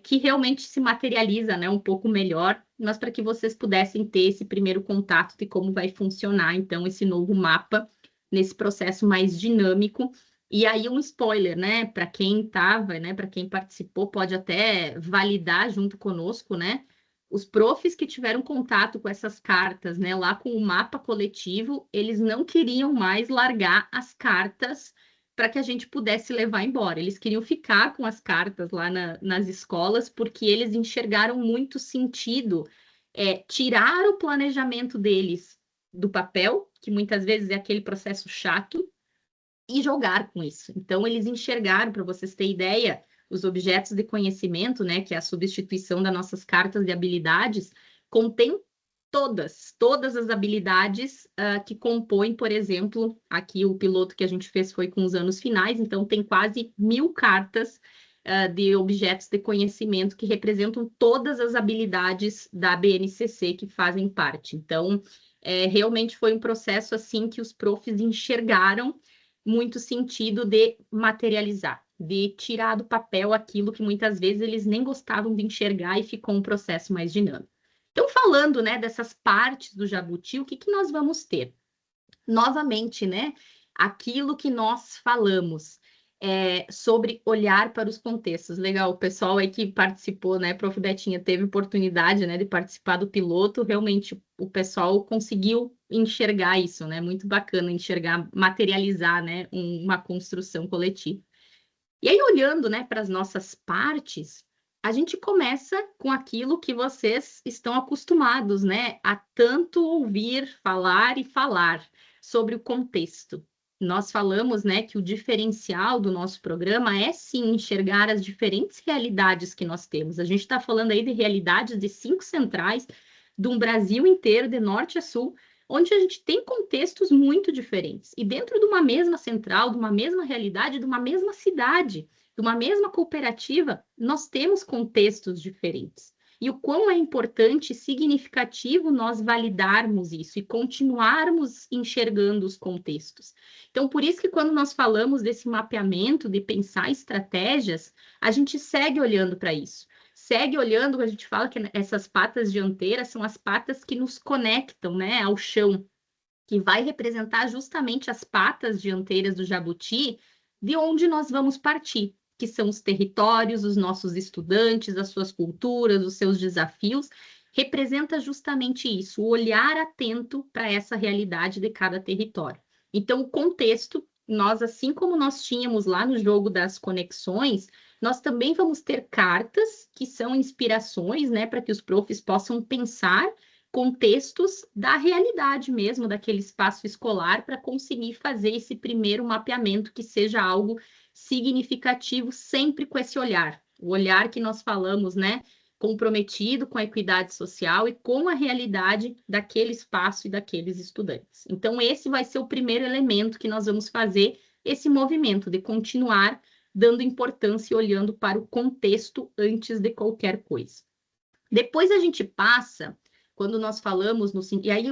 que realmente se materializa, né, um pouco melhor, mas para que vocês pudessem ter esse primeiro contato de como vai funcionar, então, esse novo mapa nesse processo mais dinâmico. E aí um spoiler, né, para quem estava, né, para quem participou, pode até validar junto conosco, né, os profs que tiveram contato com essas cartas, né, lá com o mapa coletivo, eles não queriam mais largar as cartas para que a gente pudesse levar embora. Eles queriam ficar com as cartas lá nas escolas, porque eles enxergaram muito sentido tirar o planejamento deles do papel, que muitas vezes é aquele processo chato, e jogar com isso. Então, eles enxergaram, para vocês terem ideia, os objetos de conhecimento, né, que é a substituição das nossas cartas de habilidades, contém todas as habilidades que compõem, por exemplo, aqui o piloto que a gente fez foi com os anos finais, então tem quase 1000 cartas de objetos de conhecimento que representam todas as habilidades da BNCC que fazem parte. Então, realmente foi um processo assim que os profs enxergaram muito sentido de materializar, de tirar do papel aquilo que muitas vezes eles nem gostavam de enxergar e ficou um processo mais dinâmico. Então, falando, né, dessas partes do Jabuti, o que nós vamos ter? Novamente, né, aquilo que nós falamos sobre olhar para os contextos. Legal, o pessoal aí que participou, né, Prof. Betinha, teve oportunidade, né, de participar do piloto, realmente o pessoal conseguiu enxergar isso, né, muito bacana enxergar, materializar, né, uma construção coletiva. E aí, olhando, né, para as nossas partes, a gente começa com aquilo que vocês estão acostumados, né, a tanto ouvir, falar e falar sobre o contexto. Nós falamos, né, que o diferencial do nosso programa é, sim, enxergar as diferentes realidades que nós temos. A gente está falando aí de realidades de 5 centrais, de um Brasil inteiro, de norte a sul, onde a gente tem contextos muito diferentes. E dentro de uma mesma central, de uma mesma realidade, de uma mesma cidade, de uma mesma cooperativa, nós temos contextos diferentes. E o quão é importante e significativo nós validarmos isso e continuarmos enxergando os contextos. Então, por isso que quando nós falamos desse mapeamento, de pensar estratégias, a gente segue olhando para isso. Segue olhando, a gente fala que essas patas dianteiras são as patas que nos conectam, né, ao chão, que vai representar justamente as patas dianteiras do jabuti, de onde nós vamos partir, que são os territórios, os nossos estudantes, as suas culturas, os seus desafios, representa justamente isso, o olhar atento para essa realidade de cada território. Então, o contexto, nós, assim como nós tínhamos lá no jogo das conexões, nós também vamos ter cartas que são inspirações, né, para que os profs possam pensar contextos da realidade mesmo, daquele espaço escolar, para conseguir fazer esse primeiro mapeamento que seja algo significativo, sempre com esse olhar. O olhar que nós falamos, né, comprometido com a equidade social e com a realidade daquele espaço e daqueles estudantes. Então, esse vai ser o primeiro elemento que nós vamos fazer, esse movimento de continuar dando importância e olhando para o contexto antes de qualquer coisa. Depois a gente passa, quando nós falamos no... E aí,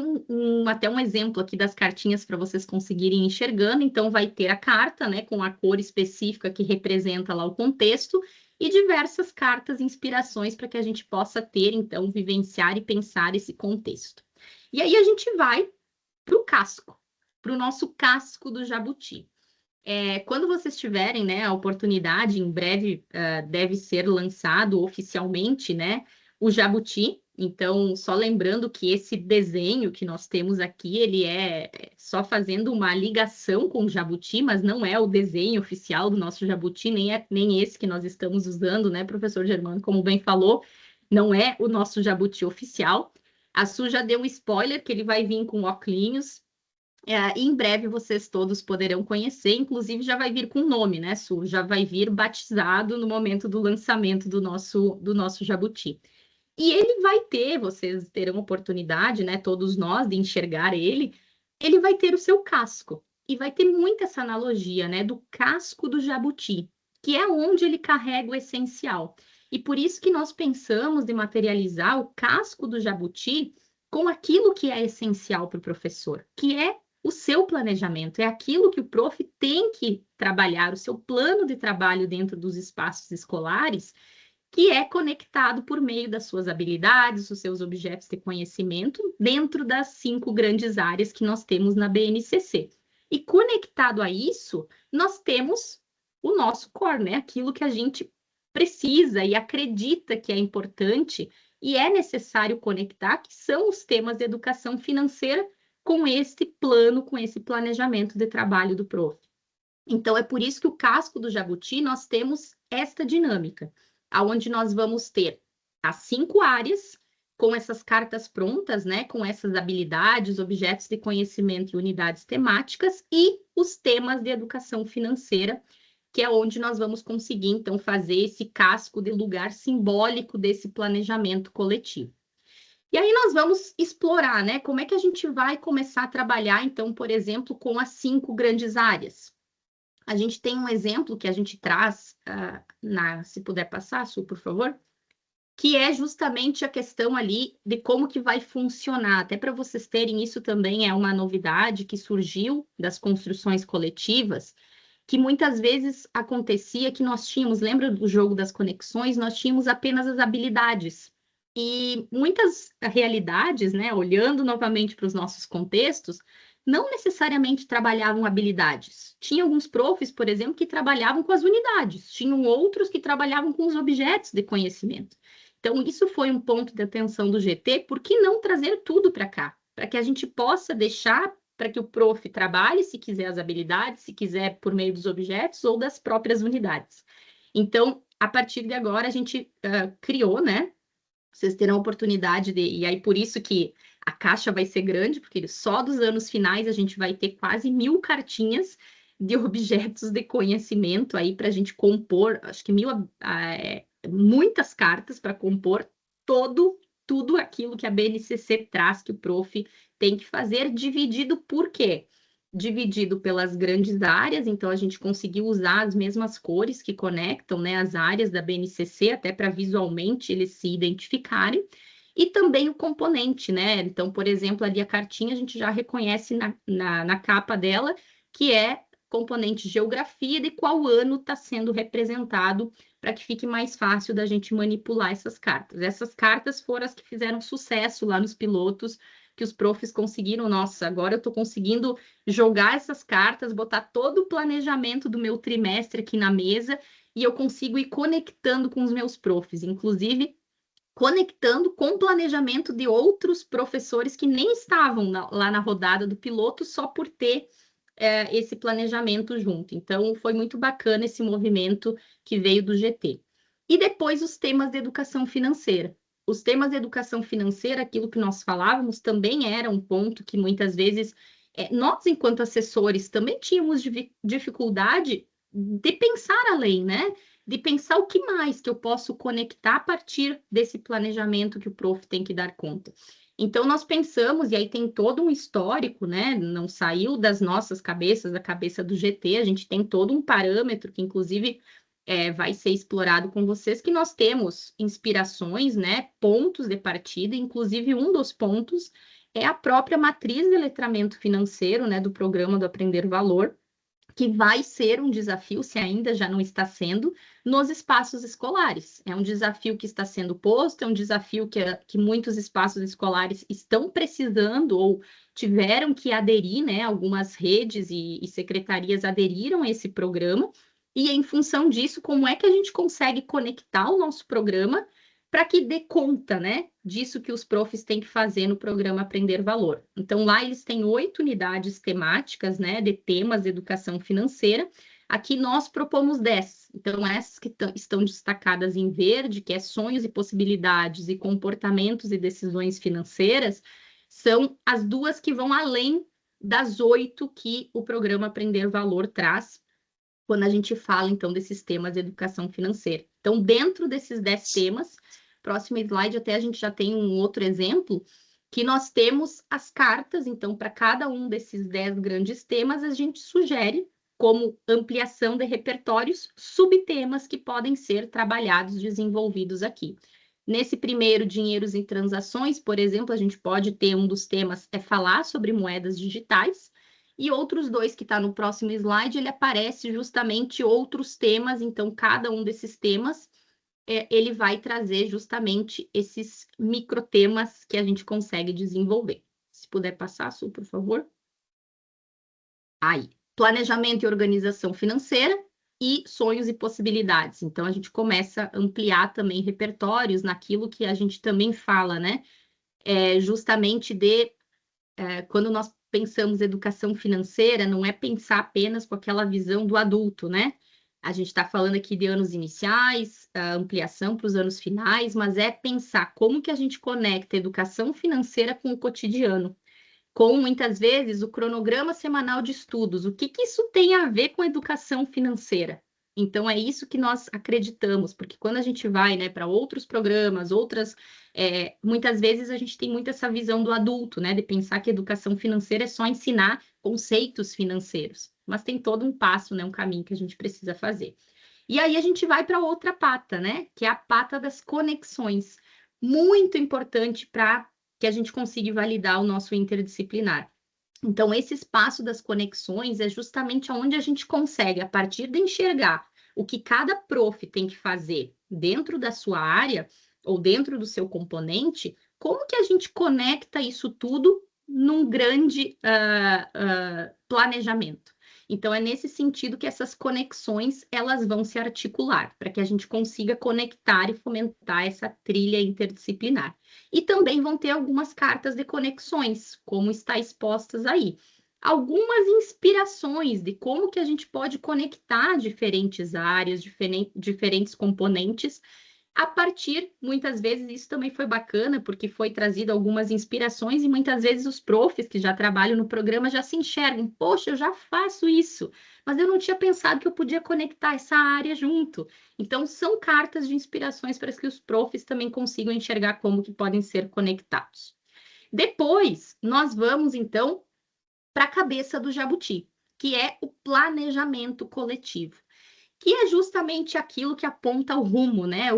até um exemplo aqui das cartinhas para vocês conseguirem enxergando. Então, vai ter a carta, né, com a cor específica que representa lá o contexto, e diversas cartas, inspirações para que a gente possa ter, então, vivenciar e pensar esse contexto. E aí a gente vai para o casco, para o nosso casco do jabuti. Quando vocês tiverem, né, a oportunidade, em breve deve ser lançado oficialmente, né, o jabuti. Então, só lembrando que esse desenho que nós temos aqui, ele é só fazendo uma ligação com o jabuti, mas não é o desenho oficial do nosso jabuti, nem esse que nós estamos usando, né, professor Germano, como bem falou, não é o nosso jabuti oficial. A Su já deu um spoiler que ele vai vir com óculos. E em breve vocês todos poderão conhecer, inclusive já vai vir com nome, né, Su? Já vai vir batizado no momento do lançamento do nosso jabuti. E ele vai ter, vocês terão oportunidade, né, todos nós, de enxergar ele vai ter o seu casco. E vai ter muito essa analogia, né, do casco do jabuti, que é onde ele carrega o essencial. E por isso que nós pensamos de materializar o casco do jabuti com aquilo que é essencial para o professor, que é o seu planejamento, é aquilo que o prof tem que trabalhar, o seu plano de trabalho dentro dos espaços escolares, que é conectado por meio das suas habilidades, os seus objetos de conhecimento, dentro das 5 grandes áreas que nós temos na BNCC. E conectado a isso, nós temos o nosso core, né? Aquilo que a gente precisa e acredita que é importante e é necessário conectar, que são os temas de educação financeira, com esse plano, com esse planejamento de trabalho do prof. Então, é por isso que o casco do jabuti, nós temos esta dinâmica, onde nós vamos ter as 5 áreas com essas cartas prontas, né, com essas habilidades, objetos de conhecimento e unidades temáticas, e os temas de educação financeira, que é onde nós vamos conseguir, então, fazer esse casco de lugar simbólico desse planejamento coletivo. E aí nós vamos explorar, né, como é que a gente vai começar a trabalhar, então, por exemplo, com as 5 grandes áreas. A gente tem um exemplo que a gente traz, se puder passar, Su, por favor, que é justamente a questão ali de como que vai funcionar. Até para vocês terem, isso também é uma novidade que surgiu das construções coletivas, que muitas vezes acontecia que nós tínhamos, lembra do jogo das conexões? Nós tínhamos apenas as habilidades. E muitas realidades, né, olhando novamente para os nossos contextos, não necessariamente trabalhavam habilidades. Tinha alguns profs, por exemplo, que trabalhavam com as unidades, tinham outros que trabalhavam com os objetos de conhecimento. Então, isso foi um ponto de atenção do GT, por que não trazer tudo para cá? Para que a gente possa deixar para que o prof trabalhe, se quiser, as habilidades, se quiser por meio dos objetos ou das próprias unidades. Então, a partir de agora, a gente criou, né? Vocês terão a oportunidade de... E aí, por isso que a caixa vai ser grande, porque só dos anos finais a gente vai ter quase 1000 cartinhas de objetos de conhecimento aí para a gente compor, acho que muitas cartas para compor tudo aquilo que a BNCC traz, que o prof tem que fazer, dividido por quê? Dividido pelas grandes áreas, então a gente conseguiu usar as mesmas cores que conectam, né, as áreas da BNCC, até para visualmente eles se identificarem, e também o componente, né? Então, por exemplo, ali a cartinha a gente já reconhece na capa dela, que é componente geografia, de qual ano está sendo representado, para que fique mais fácil da gente manipular essas cartas. Essas cartas foram as que fizeram sucesso lá nos pilotos, que os profs conseguiram, nossa, agora eu estou conseguindo jogar essas cartas, botar todo o planejamento do meu trimestre aqui na mesa, e eu consigo ir conectando com os meus profs, inclusive conectando com o planejamento de outros professores que nem estavam lá na rodada do piloto, só por ter esse planejamento junto. Então, foi muito bacana esse movimento que veio do GT. E depois os temas de educação financeira. Os temas de educação financeira, aquilo que nós falávamos, também era um ponto que muitas vezes nós, enquanto assessores, também tínhamos dificuldade de pensar além, né? De pensar o que mais que eu posso conectar a partir desse planejamento que o prof tem que dar conta. Então, nós pensamos, e aí tem todo um histórico, né? Não saiu das nossas cabeças, da cabeça do GT, a gente tem todo um parâmetro que, inclusive, vai ser explorado com vocês, que nós temos inspirações, né? Pontos de partida, inclusive um dos pontos é a própria matriz de letramento financeiro, né? Do programa do Aprender Valor, que vai ser um desafio, se ainda já não está sendo, nos espaços escolares. É um desafio que está sendo posto, é um desafio que muitos espaços escolares estão precisando ou tiveram que aderir, né? Algumas redes e secretarias aderiram a esse programa, e em função disso, como é que a gente consegue conectar o nosso programa para que dê conta, né, disso que os profs têm que fazer no programa Aprender Valor. Então, lá eles têm 8 unidades temáticas, né, de temas de educação financeira. Aqui nós propomos 10. Então, essas que estão destacadas em verde, que é sonhos e possibilidades e comportamentos e decisões financeiras, são as 2 que vão além das 8 que o programa Aprender Valor traz, quando a gente fala, então, desses temas de educação financeira. Então, dentro desses 10 temas, próximo slide até a gente já tem um outro exemplo, que nós temos as cartas, então, para cada um desses 10 grandes temas, a gente sugere, como ampliação de repertórios, subtemas que podem ser trabalhados, desenvolvidos aqui. Nesse primeiro, dinheiros e transações, por exemplo, a gente pode ter um dos temas falar sobre moedas digitais, e outros 2 que está no próximo slide, ele aparece justamente outros temas, então cada um desses temas ele vai trazer justamente esses microtemas que a gente consegue desenvolver. Se puder passar, Su, por favor. Aí, planejamento e organização financeira e sonhos e possibilidades. Então, a gente começa a ampliar também repertórios naquilo que a gente também fala, né? Justamente quando nós pensamos educação financeira, não é pensar apenas com aquela visão do adulto, né? A gente está falando aqui de anos iniciais, a ampliação para os anos finais, mas é pensar como que a gente conecta a educação financeira com o cotidiano, com muitas vezes o cronograma semanal de estudos. O que que isso tem a ver com a educação financeira? Então, é isso que nós acreditamos, porque quando a gente vai, né, para outros programas, muitas vezes a gente tem muito essa visão do adulto, né, de pensar que educação financeira é só ensinar conceitos financeiros, mas tem todo um passo, né, um caminho que a gente precisa fazer. E aí a gente vai para outra pata, né, que é a pata das conexões, muito importante para que a gente consiga validar o nosso interdisciplinar. Então, esse espaço das conexões é justamente onde a gente consegue, a partir de enxergar o que cada prof tem que fazer dentro da sua área ou dentro do seu componente, como que a gente conecta isso tudo num grande planejamento. Então, é nesse sentido que essas conexões elas vão se articular, para que a gente consiga conectar e fomentar essa trilha interdisciplinar. E também vão ter algumas cartas de conexões, como está expostas aí. Algumas inspirações de como que a gente pode conectar diferentes áreas, diferentes componentes, a partir, muitas vezes, isso também foi bacana, porque foi trazido algumas inspirações e muitas vezes os profs que já trabalham no programa já se enxergam. Poxa, eu já faço isso, mas eu não tinha pensado que eu podia conectar essa área junto. Então, são cartas de inspirações para que os profs também consigam enxergar como que podem ser conectados. Depois, nós vamos, então, para a cabeça do jabuti, que é o planejamento coletivo, que é justamente aquilo que aponta o rumo, né?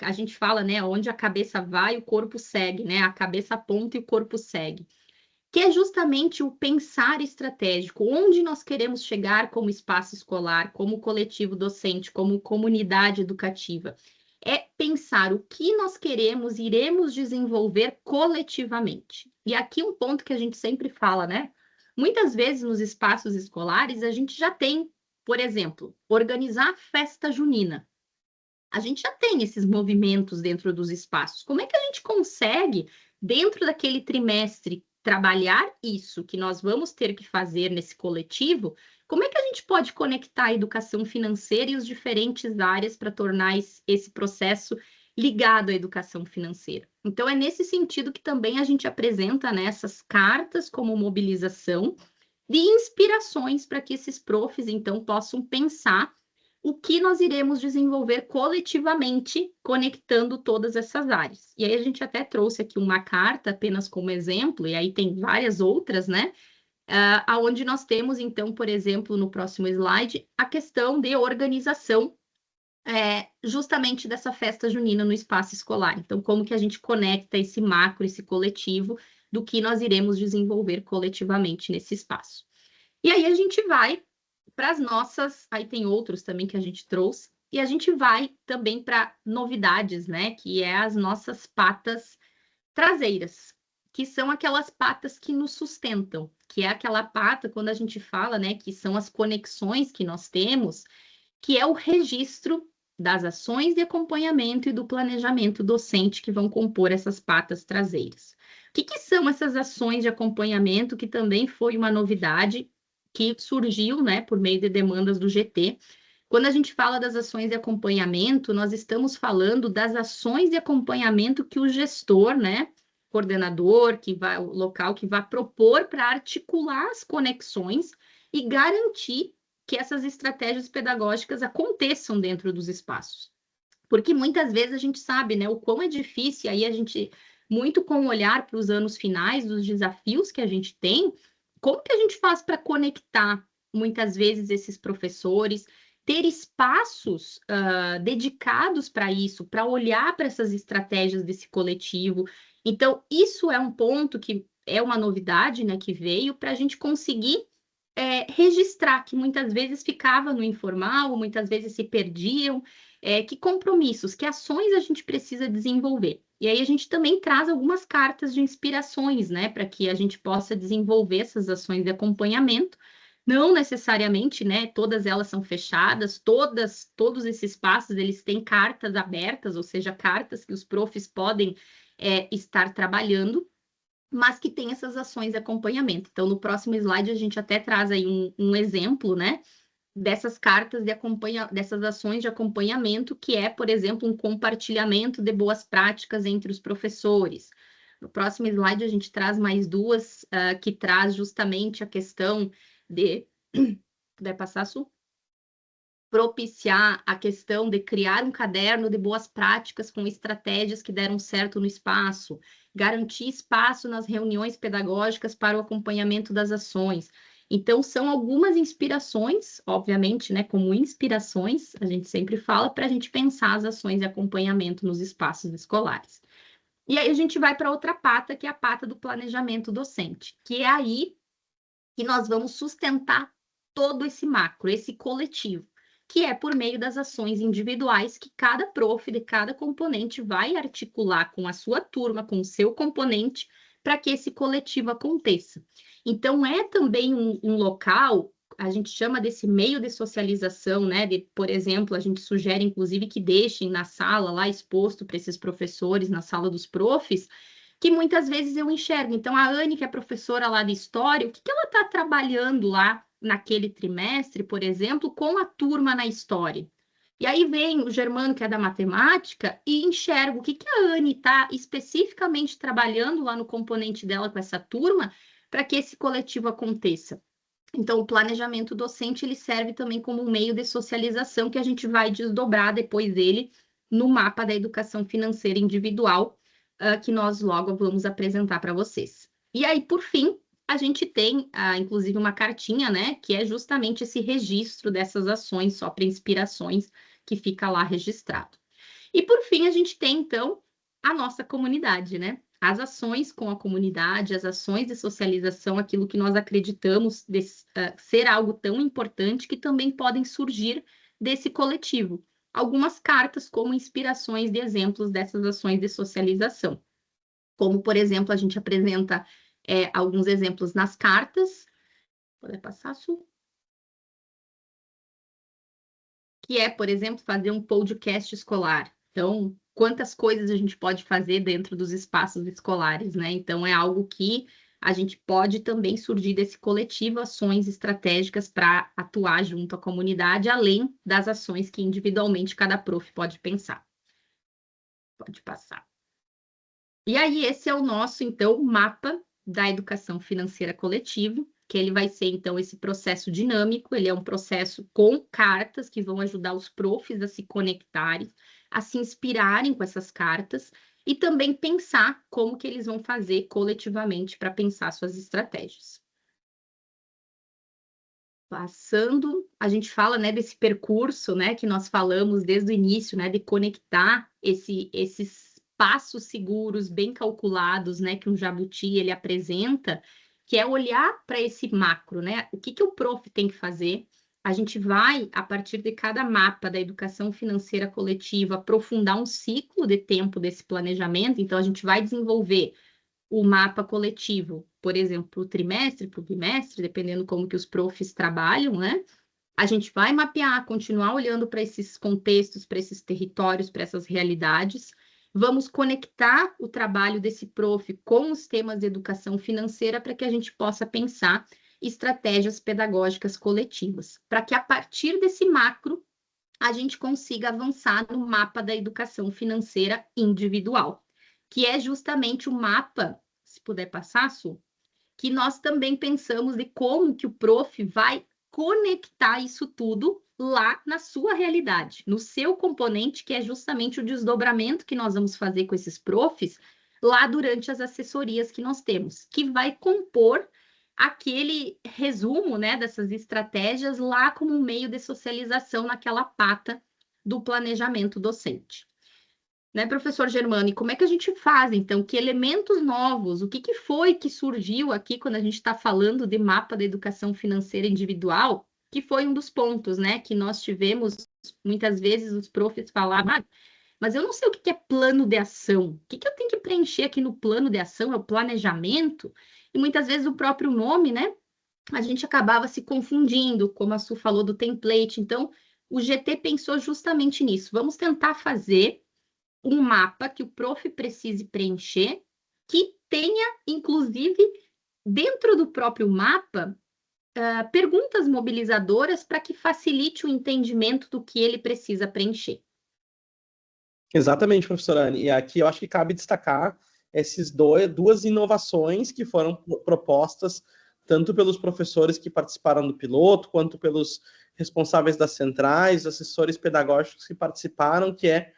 A gente fala, né? Onde a cabeça vai, o corpo segue, né? A cabeça aponta e o corpo segue. Que é justamente o pensar estratégico, onde nós queremos chegar como espaço escolar, como coletivo docente, como comunidade educativa. É pensar o que nós queremos, iremos desenvolver coletivamente. E aqui um ponto que a gente sempre fala, né? Muitas vezes nos espaços escolares a gente já tem, por exemplo, organizar festa junina. A gente já tem esses movimentos dentro dos espaços. Como é que a gente consegue, dentro daquele trimestre, trabalhar isso que nós vamos ter que fazer nesse coletivo? Como é que a gente pode conectar a educação financeira e as diferentes áreas para tornar esse processo ligado à educação financeira? Então, é nesse sentido que também a gente apresenta, né, essas cartas como mobilização de inspirações para que esses profs, então, possam pensar o que nós iremos desenvolver coletivamente, conectando todas essas áreas. E aí a gente até trouxe aqui uma carta apenas como exemplo, e aí tem várias outras, né? Aonde nós temos, então, por exemplo, no próximo slide, a questão de organização justamente dessa festa junina no espaço escolar. Então, como que a gente conecta esse macro, esse coletivo, do que nós iremos desenvolver coletivamente nesse espaço. E aí a gente vai para as nossas, aí tem outros também que a gente trouxe, e a gente vai também para novidades, né, que é as nossas patas traseiras, que são aquelas patas que nos sustentam, que é aquela pata, quando a gente fala, né, que são as conexões que nós temos, que é o registro das ações de acompanhamento e do planejamento docente que vão compor essas patas traseiras. O que que são essas ações de acompanhamento, que também foi uma novidade que surgiu, né, por meio de demandas do GT. Quando a gente fala das ações de acompanhamento, nós estamos falando das ações de acompanhamento que o gestor, né, coordenador, o local que vai propor para articular as conexões e garantir que essas estratégias pedagógicas aconteçam dentro dos espaços. Porque muitas vezes a gente sabe, né, o quão é difícil, aí a gente, muito com o olhar para os anos finais, dos desafios que a gente tem, como que a gente faz para conectar, muitas vezes, esses professores, ter espaços dedicados para isso, para olhar para essas estratégias desse coletivo. Então, isso é um ponto que é uma novidade, né, que veio para a gente conseguir registrar, que muitas vezes ficava no informal, muitas vezes se perdiam, que compromissos, que ações a gente precisa desenvolver. E aí a gente também traz algumas cartas de inspirações, né, para que a gente possa desenvolver essas ações de acompanhamento. Não necessariamente, né, todas elas são fechadas, todos esses espaços, eles têm cartas abertas, ou seja, cartas que os profs podem estar trabalhando, mas que tem essas ações de acompanhamento. Então, no próximo slide, a gente até traz aí um exemplo, né, dessas cartas dessas ações de acompanhamento, que é, por exemplo, um compartilhamento de boas práticas entre os professores. No próximo slide, a gente traz mais duas, que traz justamente a questão de... Puder passar, Su? Propiciar a questão de criar um caderno de boas práticas com estratégias que deram certo no espaço, garantir espaço nas reuniões pedagógicas para o acompanhamento das ações. Então, são algumas inspirações, obviamente, né, como inspirações, a gente sempre fala, para a gente pensar as ações de acompanhamento nos espaços escolares. E aí a gente vai para outra pata, que é a pata do planejamento docente, que é aí que nós vamos sustentar todo esse macro, esse coletivo, que é por meio das ações individuais que cada prof de cada componente vai articular com a sua turma, com o seu componente, para que esse coletivo aconteça. Então, é também um local, a gente chama desse meio de socialização, né? Por exemplo, a gente sugere, inclusive, que deixem na sala lá exposto para esses professores, na sala dos profs, que muitas vezes eu enxergo. Então, a Anne, que é professora lá de História, o que ela está trabalhando lá naquele trimestre, por exemplo, com a turma na História? E aí vem o Germano, que é da Matemática, e enxergo o que a Anne está especificamente trabalhando lá no componente dela com essa turma para que esse coletivo aconteça. Então, o planejamento docente, ele serve também como um meio de socialização que a gente vai desdobrar depois dele no mapa da educação financeira individual, que nós logo vamos apresentar para vocês. E aí, por fim, a gente tem, inclusive, uma cartinha, né, que é justamente esse registro dessas ações, só para inspirações, que fica lá registrado. E, por fim, a gente tem, então, a nossa comunidade, né? As ações com a comunidade, as ações de socialização, aquilo que nós acreditamos ser algo tão importante que também podem surgir desse coletivo. Algumas cartas como inspirações de exemplos dessas ações de socialização. Como, por exemplo, a gente apresenta alguns exemplos nas cartas. Pode passar, Su? Que é, por exemplo, fazer um podcast escolar. Então, quantas coisas a gente pode fazer dentro dos espaços escolares, né? Então, é algo que a gente pode também surgir desse coletivo, ações estratégicas para atuar junto à comunidade, além das ações que individualmente cada prof pode pensar. Pode passar. E aí, esse é o nosso, então, mapa da educação financeira coletiva, que ele vai ser, então, esse processo dinâmico, ele é um processo com cartas que vão ajudar os profs a se conectarem, a se inspirarem com essas cartas e também pensar como que eles vão fazer coletivamente para pensar suas estratégias. Passando, a gente fala, né, desse percurso, né, que nós falamos desde o início, né, de conectar esses passos seguros, bem calculados, né, que um jabuti ele apresenta, que é olhar para esse macro, né? O que o prof tem que fazer? A gente vai, a partir de cada mapa da educação financeira coletiva, aprofundar um ciclo de tempo desse planejamento. Então, a gente vai desenvolver o mapa coletivo, por exemplo, para o trimestre, para o bimestre, dependendo como que os profs trabalham, né? A gente vai mapear, continuar olhando para esses contextos, para esses territórios, para essas realidades. Vamos conectar o trabalho desse prof com os temas de educação financeira para que a gente possa pensar estratégias pedagógicas coletivas, para que a partir desse macro a gente consiga avançar no mapa da educação financeira individual, que é justamente o mapa, se puder passar, Su, que nós também pensamos de como que o prof vai conectar isso tudo lá na sua realidade, no seu componente, que é justamente o desdobramento que nós vamos fazer com esses profs lá durante as assessorias que nós temos, que vai compor aquele resumo, né, dessas estratégias lá como um meio de socialização naquela pata do planejamento docente. Né, professor Germano, e como é que a gente faz, então? Que elementos novos? O que foi que surgiu aqui quando a gente está falando de mapa da educação financeira individual? Que foi um dos pontos, né? Que nós tivemos, muitas vezes, os profs falavam, mas eu não sei o que é plano de ação. O que eu tenho que preencher aqui no plano de ação? É o planejamento? E muitas vezes o próprio nome, né? A gente acabava se confundindo, como a Su falou do template. Então, o GT pensou justamente nisso. Vamos tentar fazer um mapa que o prof precise preencher, que tenha, inclusive, dentro do próprio mapa, perguntas mobilizadoras para que facilite o entendimento do que ele precisa preencher. Exatamente, professora Anne. E aqui eu acho que cabe destacar essas duas inovações que foram propostas tanto pelos professores que participaram do piloto, quanto pelos responsáveis das centrais, assessores pedagógicos que participaram, que é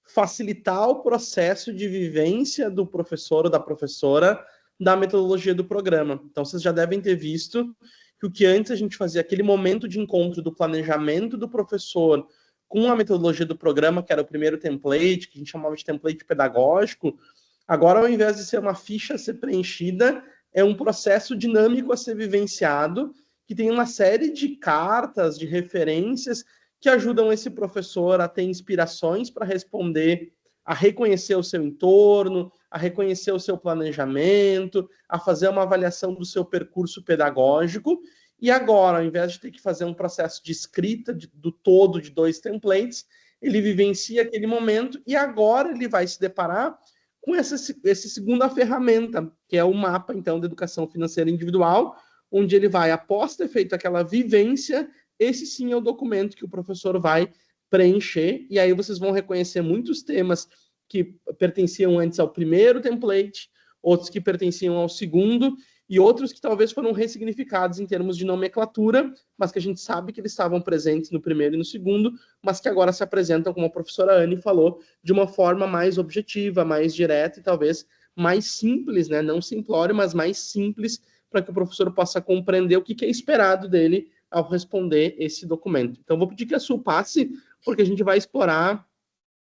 facilitar o processo de vivência do professor ou da professora da metodologia do programa. Então, vocês já devem ter visto que o que antes a gente fazia, aquele momento de encontro do planejamento do professor com a metodologia do programa, que era o primeiro template, que a gente chamava de template pedagógico, agora, ao invés de ser uma ficha a ser preenchida, é um processo dinâmico a ser vivenciado, que tem uma série de cartas, de referências, que ajudam esse professor a ter inspirações para responder, a reconhecer o seu entorno, a reconhecer o seu planejamento, a fazer uma avaliação do seu percurso pedagógico. E agora, ao invés de ter que fazer um processo de escrita do todo de 2 templates, ele vivencia aquele momento e agora ele vai se deparar com essa segunda ferramenta, que é o mapa, então, da educação financeira individual, onde ele vai, após ter feito aquela vivência, esse sim é o documento que o professor vai preencher, e aí vocês vão reconhecer muitos temas que pertenciam antes ao primeiro template, outros que pertenciam ao segundo, e outros que talvez foram ressignificados em termos de nomenclatura, mas que a gente sabe que eles estavam presentes no primeiro e no segundo, mas que agora se apresentam, como a professora Anne falou, de uma forma mais objetiva, mais direta e talvez mais simples, né? Não simplório, mas mais simples, para que o professor possa compreender o que é esperado dele ao responder esse documento. Então, vou pedir que a Su passe, porque a gente vai explorar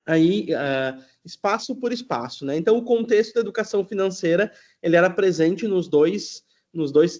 aí espaço por espaço, né? Então, o contexto da educação financeira, ele era presente nos dois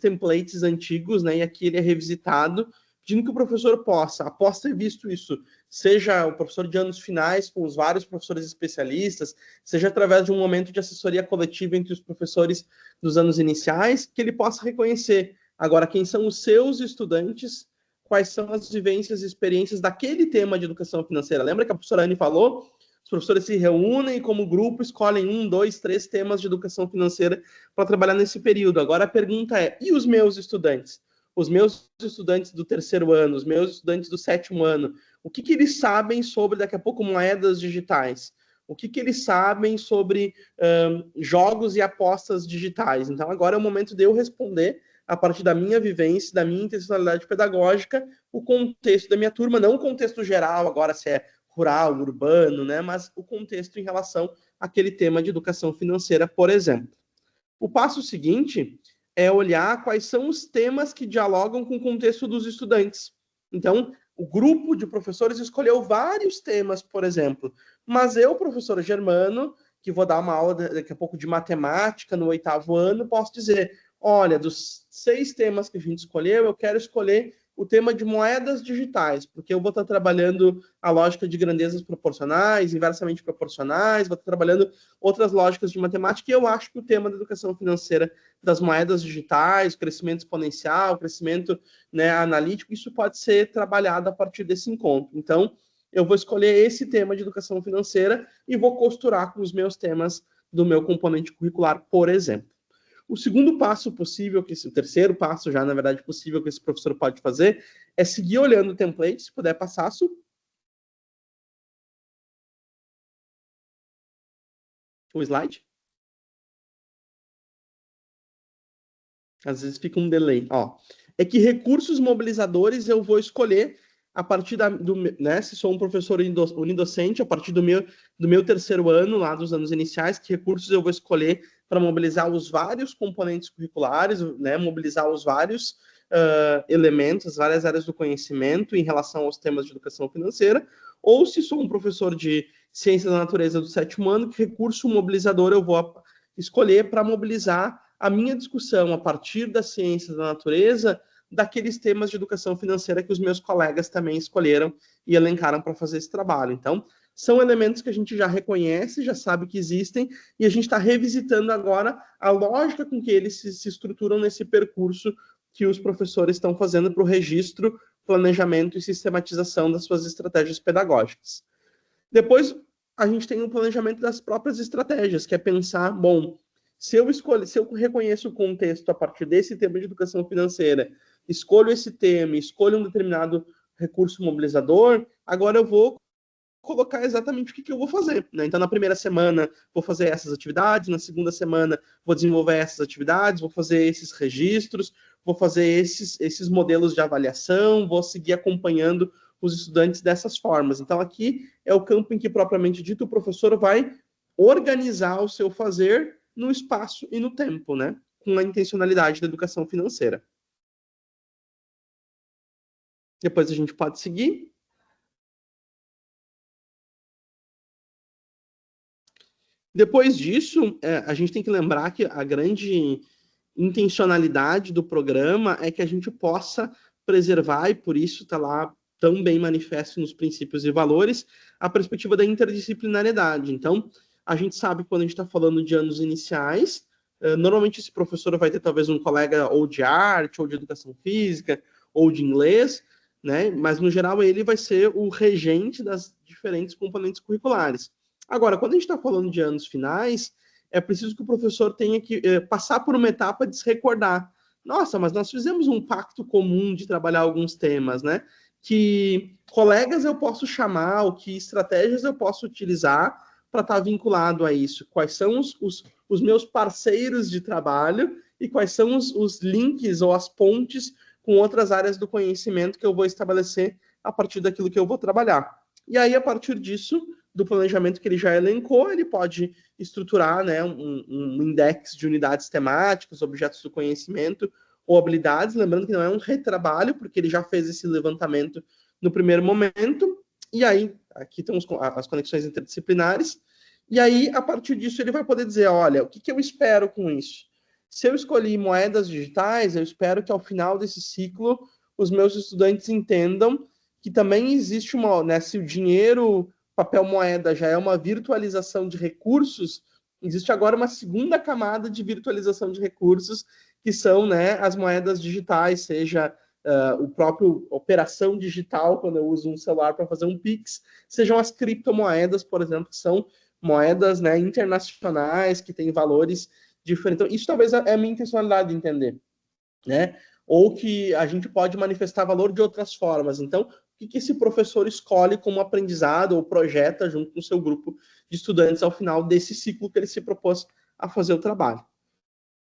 templates antigos, né? E aqui ele é revisitado, pedindo que o professor possa, após ter visto isso, seja o professor de anos finais com os vários professores especialistas, seja através de um momento de assessoria coletiva entre os professores dos anos iniciais, que ele possa reconhecer agora quem são os seus estudantes, quais são as vivências e experiências daquele tema de educação financeira. Lembra que a professora Anne falou? Os professores se reúnem como grupo, escolhem 1, 2, 3 temas de educação financeira para trabalhar nesse período. Agora a pergunta é, e os meus estudantes? Os meus estudantes do 3º ano, os meus estudantes do 7º ano, o que eles sabem sobre, daqui a pouco, moedas digitais? O que eles sabem sobre jogos e apostas digitais? Então, agora é o momento de eu responder, a partir da minha vivência, da minha intencionalidade pedagógica, o contexto da minha turma, não o contexto geral, agora se é rural, urbano, né? Mas o contexto em relação àquele tema de educação financeira, por exemplo. O passo seguinte é olhar quais são os temas que dialogam com o contexto dos estudantes. Então, o grupo de professores escolheu vários temas, por exemplo, mas eu, professor Germano, que vou dar uma aula daqui a pouco de matemática no 8º ano, posso dizer, olha, dos 6 temas que a gente escolheu, eu quero escolher o tema de moedas digitais, porque eu vou estar trabalhando a lógica de grandezas proporcionais, inversamente proporcionais, vou estar trabalhando outras lógicas de matemática, e eu acho que o tema da educação financeira das moedas digitais, crescimento exponencial, crescimento, né, analítico, isso pode ser trabalhado a partir desse encontro. Então, eu vou escolher esse tema de educação financeira e vou costurar com os meus temas do meu componente curricular, por exemplo. O segundo passo possível, o terceiro passo já, na verdade, possível que esse professor pode fazer, é seguir olhando o template, se puder passar, Su. O slide. Às vezes fica um delay. Ó, é que recursos mobilizadores eu vou escolher a partir né, se sou um professor unidocente, a partir do meu 3º ano, lá dos anos iniciais, que recursos eu vou escolher para mobilizar os vários componentes curriculares, né, mobilizar os vários elementos, várias áreas do conhecimento em relação aos temas de educação financeira, ou se sou um professor de ciência da natureza do 7º ano, que recurso mobilizador eu vou escolher para mobilizar a minha discussão a partir da ciência da natureza daqueles temas de educação financeira que os meus colegas também escolheram e elencaram para fazer esse trabalho. Então, são elementos que a gente já reconhece, já sabe que existem, e a gente está revisitando agora a lógica com que eles se estruturam nesse percurso que os professores estão fazendo para o registro, planejamento e sistematização das suas estratégias pedagógicas. Depois, a gente tem o planejamento das próprias estratégias, que é pensar, bom, se eu reconheço o contexto a partir desse tema de educação financeira, escolho esse tema, escolho um determinado recurso mobilizador, agora eu vou colocar exatamente o que eu vou fazer, né? Então, na primeira semana, vou fazer essas atividades, na segunda semana, vou desenvolver essas atividades, vou fazer esses registros, vou fazer esses modelos de avaliação, vou seguir acompanhando os estudantes dessas formas. Então, aqui é o campo em que, propriamente dito, o professor vai organizar o seu fazer no espaço e no tempo, né? Com a intencionalidade da educação financeira. Depois a gente pode seguir. Depois disso, a gente tem que lembrar que a grande intencionalidade do programa é que a gente possa preservar, e por isso está lá tão bem manifesto nos princípios e valores, a perspectiva da interdisciplinariedade. Então, a gente sabe que quando a gente está falando de anos iniciais, normalmente esse professor vai ter talvez um colega ou de arte, ou de educação física, ou de inglês, né? Mas, no geral, ele vai ser o regente das diferentes componentes curriculares. Agora, quando a gente está falando de anos finais, é preciso que o professor tenha que passar por uma etapa de se recordar. Nossa, mas nós fizemos um pacto comum de trabalhar alguns temas, né? Que colegas eu posso chamar, ou que estratégias eu posso utilizar para estar vinculado a isso. Quais são os meus parceiros de trabalho e quais são os links ou as pontes com outras áreas do conhecimento que eu vou estabelecer a partir daquilo que eu vou trabalhar. E aí, a partir disso, do planejamento que ele já elencou, ele pode estruturar, né, um index de unidades temáticas, objetos do conhecimento ou habilidades, lembrando que não é um retrabalho, porque ele já fez esse levantamento no primeiro momento, e aí, aqui estão as conexões interdisciplinares, e aí, a partir disso, ele vai poder dizer, olha, o que eu espero com isso? Se eu escolhi moedas digitais, eu espero que ao final desse ciclo, os meus estudantes entendam que também existe né, se o dinheiro papel moeda já é uma virtualização de recursos, existe agora uma segunda camada de virtualização de recursos, que são, né, as moedas digitais, seja o próprio operação digital, quando eu uso um celular para fazer um Pix, sejam as criptomoedas, por exemplo, que são moedas, né, internacionais, que têm valores diferentes. Então, isso talvez é a minha intencionalidade de entender, né? Ou que a gente pode manifestar valor de outras formas. Então, o que esse professor escolhe como aprendizado ou projeta junto com o seu grupo de estudantes ao final desse ciclo que ele se propôs a fazer o trabalho.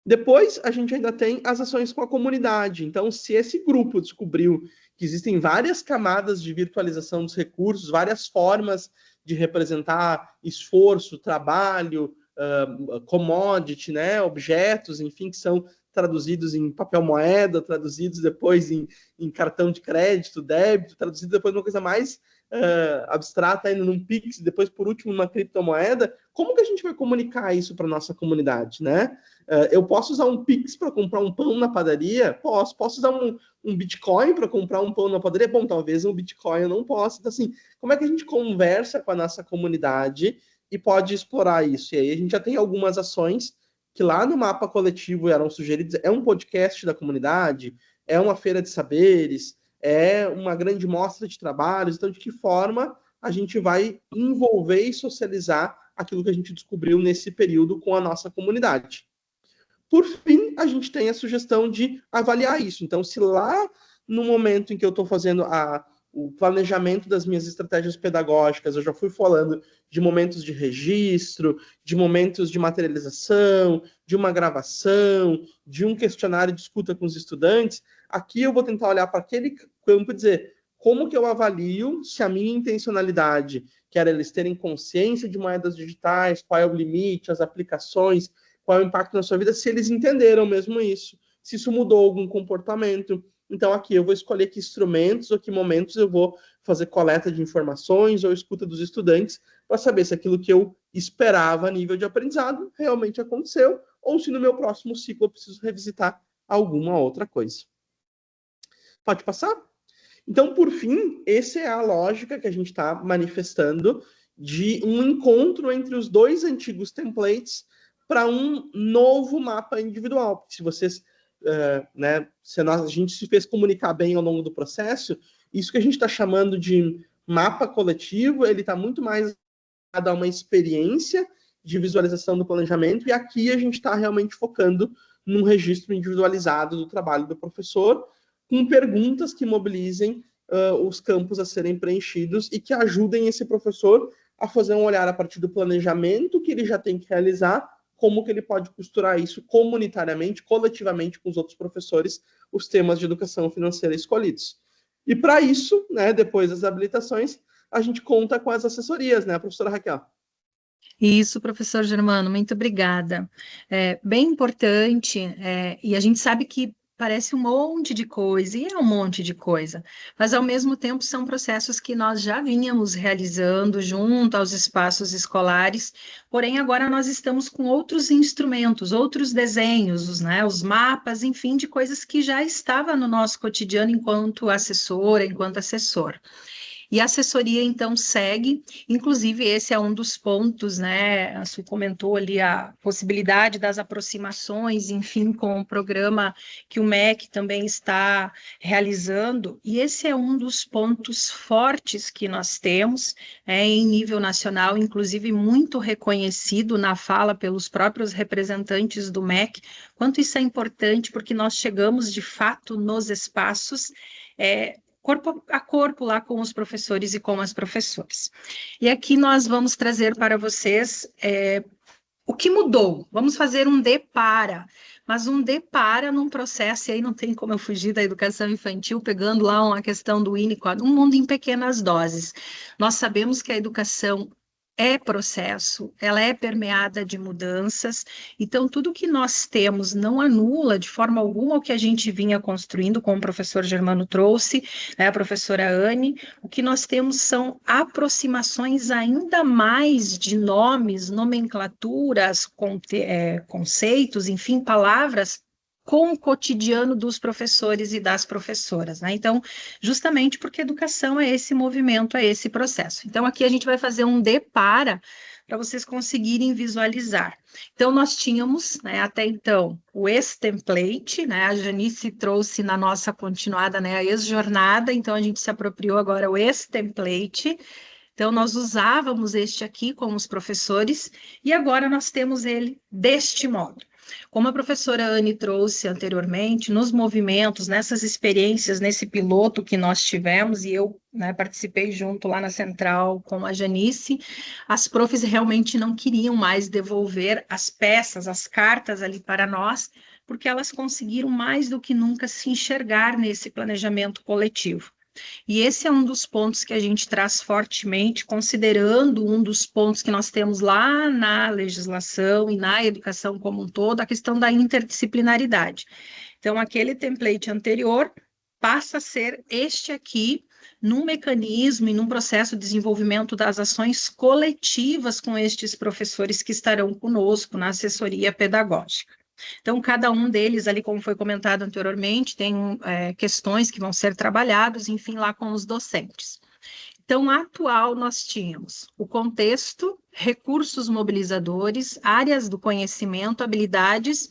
Depois, a gente ainda tem as ações com a comunidade. Então, se esse grupo descobriu que existem várias camadas de virtualização dos recursos, várias formas de representar esforço, trabalho, commodity, né, objetos, enfim, que são traduzidos em papel moeda, traduzidos depois em cartão de crédito, débito, traduzido depois numa coisa mais abstrata, ainda num Pix, depois, por último, numa criptomoeda. Como que a gente vai comunicar isso para a nossa comunidade, né? Eu posso usar um Pix para comprar um pão na padaria? Posso. Posso usar um Bitcoin para comprar um pão na padaria? Bom, talvez um Bitcoin eu não possa. Então, assim, como é que a gente conversa com a nossa comunidade e pode explorar isso? E aí a gente já tem algumas ações que lá no mapa coletivo eram sugeridas. É um podcast da comunidade, é uma feira de saberes, é uma grande mostra de trabalhos. Então, de que forma a gente vai envolver e socializar aquilo que a gente descobriu nesse período com a nossa comunidade? Por fim, a gente tem a sugestão de avaliar isso. Então, se lá no momento em que eu estou fazendo o planejamento das minhas estratégias pedagógicas, eu já fui falando de momentos de registro, de momentos de materialização, de uma gravação, de um questionário de escuta com os estudantes, aqui eu vou tentar olhar para aquele campo e dizer como que eu avalio se a minha intencionalidade, que era eles terem consciência de moedas digitais, qual é o limite, as aplicações, qual é o impacto na sua vida, se eles entenderam mesmo isso, se isso mudou algum comportamento. Então, aqui eu vou escolher que instrumentos ou que momentos eu vou fazer coleta de informações ou escuta dos estudantes para saber se aquilo que eu esperava a nível de aprendizado realmente aconteceu ou se no meu próximo ciclo eu preciso revisitar alguma outra coisa. Pode passar? Então, por fim, essa é a lógica que a gente está manifestando de um encontro entre os dois antigos templates para um novo mapa individual. Se vocês, né, se a gente se fez comunicar bem ao longo do processo, isso que a gente está chamando de mapa coletivo, ele está muito mais a uma experiência de visualização do planejamento, e aqui a gente está realmente focando num registro individualizado do trabalho do professor, com perguntas que mobilizem os campos a serem preenchidos e que ajudem esse professor a fazer um olhar a partir do planejamento que ele já tem que realizar, como que ele pode costurar isso comunitariamente, coletivamente com os outros professores, os temas de educação financeira escolhidos. E para isso, né, depois das habilitações, a gente conta com as assessorias, né, professora Raquel? Isso, professor Germano, muito obrigada. É bem importante, e a gente sabe que parece um monte de coisa, e é um monte de coisa, mas ao mesmo tempo são processos que nós já vínhamos realizando junto aos espaços escolares, porém agora nós estamos com outros instrumentos, outros desenhos, né, os mapas, enfim, de coisas que já estava no nosso cotidiano enquanto assessora, enquanto assessor. E a assessoria, então, segue, inclusive esse é um dos pontos, né, a Su comentou ali a possibilidade das aproximações, enfim, com o programa que o MEC também está realizando, e esse é um dos pontos fortes que nós temos, em nível nacional, inclusive muito reconhecido na fala pelos próprios representantes do MEC, quanto isso é importante, porque nós chegamos, de fato, nos espaços, corpo a corpo lá com os professores e com as professoras. E aqui nós vamos trazer para vocês o que mudou. Vamos fazer um depara, mas um depara num processo, e aí não tem como eu fugir da educação infantil, pegando lá uma questão do Winnicott, um mundo em pequenas doses. Nós sabemos que a educação é processo, ela é permeada de mudanças, então tudo que nós temos não anula de forma alguma o que a gente vinha construindo, como o professor Germano trouxe, né, a professora Anne, o que nós temos são aproximações ainda mais de nomes, nomenclaturas, conceitos, enfim, palavras, com o cotidiano dos professores e das professoras, né? Então, justamente porque educação é esse movimento, é esse processo. Então, aqui a gente vai fazer um depara para vocês conseguirem visualizar. Então, nós tínhamos, né, até então, o ex-template, né, a Janice trouxe na nossa continuada, né, a ex-jornada, então a gente se apropriou agora o ex-template. Então, nós usávamos este aqui com os professores, e agora nós temos ele deste modo. Como a professora Anne trouxe anteriormente, nos movimentos, nessas experiências, nesse piloto que nós tivemos, e eu, né, participei junto lá na central com a Janice, as profs realmente não queriam mais devolver as peças, as cartas ali para nós, porque elas conseguiram mais do que nunca se enxergar nesse planejamento coletivo. E esse é um dos pontos que a gente traz fortemente, considerando um dos pontos que nós temos lá na legislação e na educação como um todo, a questão da interdisciplinaridade. Então, aquele template anterior passa a ser este aqui, num mecanismo e num processo de desenvolvimento das ações coletivas com estes professores que estarão conosco na assessoria pedagógica. Então, cada um deles ali, como foi comentado anteriormente, tem questões que vão ser trabalhadas, enfim, lá com os docentes. Então, atual, nós tínhamos o contexto, recursos mobilizadores, áreas do conhecimento, habilidades,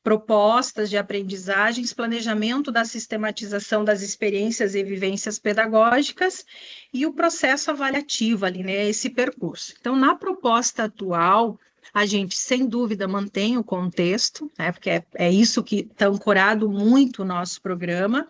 propostas de aprendizagens, planejamento da sistematização das experiências e vivências pedagógicas e o processo avaliativo ali, né, esse percurso. Então, na proposta atual, a gente, sem dúvida, mantém o contexto, né, porque é isso que está ancorado muito o nosso programa,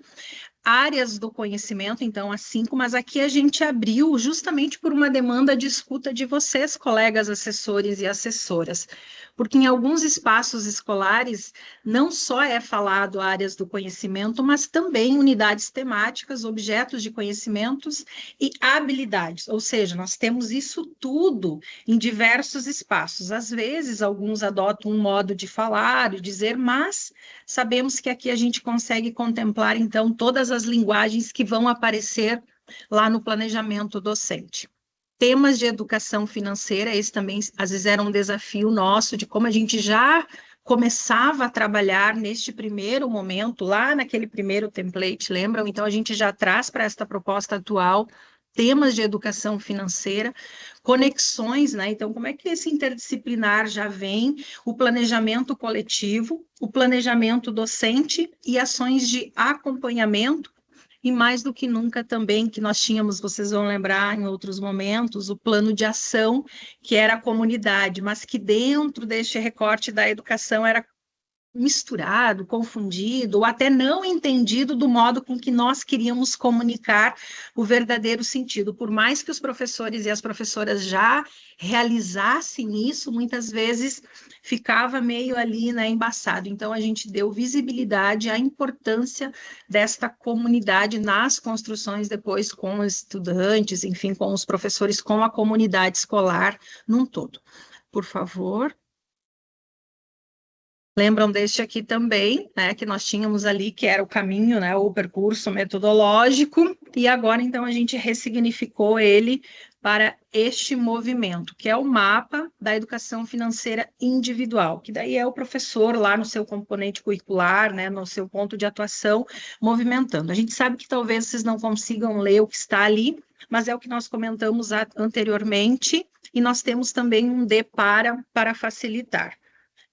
áreas do conhecimento, então, as 5, mas aqui a gente abriu justamente por uma demanda de escuta de vocês, colegas assessores e assessoras, porque em alguns espaços escolares não só é falado áreas do conhecimento, mas também unidades temáticas, objetos de conhecimentos e habilidades, ou seja, nós temos isso tudo em diversos espaços. Às vezes, alguns adotam um modo de falar e dizer, mas sabemos que aqui a gente consegue contemplar, então, todas as linguagens que vão aparecer lá no planejamento docente. Temas de educação financeira, esse também, às vezes, era um desafio nosso, de como a gente já começava a trabalhar neste primeiro momento, lá naquele primeiro template, lembram? Então, a gente já traz para esta proposta atual temas de educação financeira, conexões, né? Então, como é que esse interdisciplinar já vem, o planejamento coletivo, o planejamento docente e ações de acompanhamento, e mais do que nunca também, que nós tínhamos, vocês vão lembrar em outros momentos, o plano de ação, que era a comunidade, mas que dentro deste recorte da educação era misturado, confundido, ou até não entendido do modo com que nós queríamos comunicar o verdadeiro sentido. Por mais que os professores e as professoras já realizassem isso, muitas vezes ficava meio ali, né, embaçado. Então, a gente deu visibilidade à importância desta comunidade nas construções depois com os estudantes, enfim, com os professores, com a comunidade escolar num todo. Por favor. Lembram deste aqui também, né, que nós tínhamos ali, que era o caminho, né, o percurso metodológico, e agora, então, a gente ressignificou ele para este movimento, que é o mapa da educação financeira individual, que daí é o professor lá no seu componente curricular, né, no seu ponto de atuação, movimentando. A gente sabe que talvez vocês não consigam ler o que está ali, mas é o que nós comentamos anteriormente, e nós temos também um D para facilitar.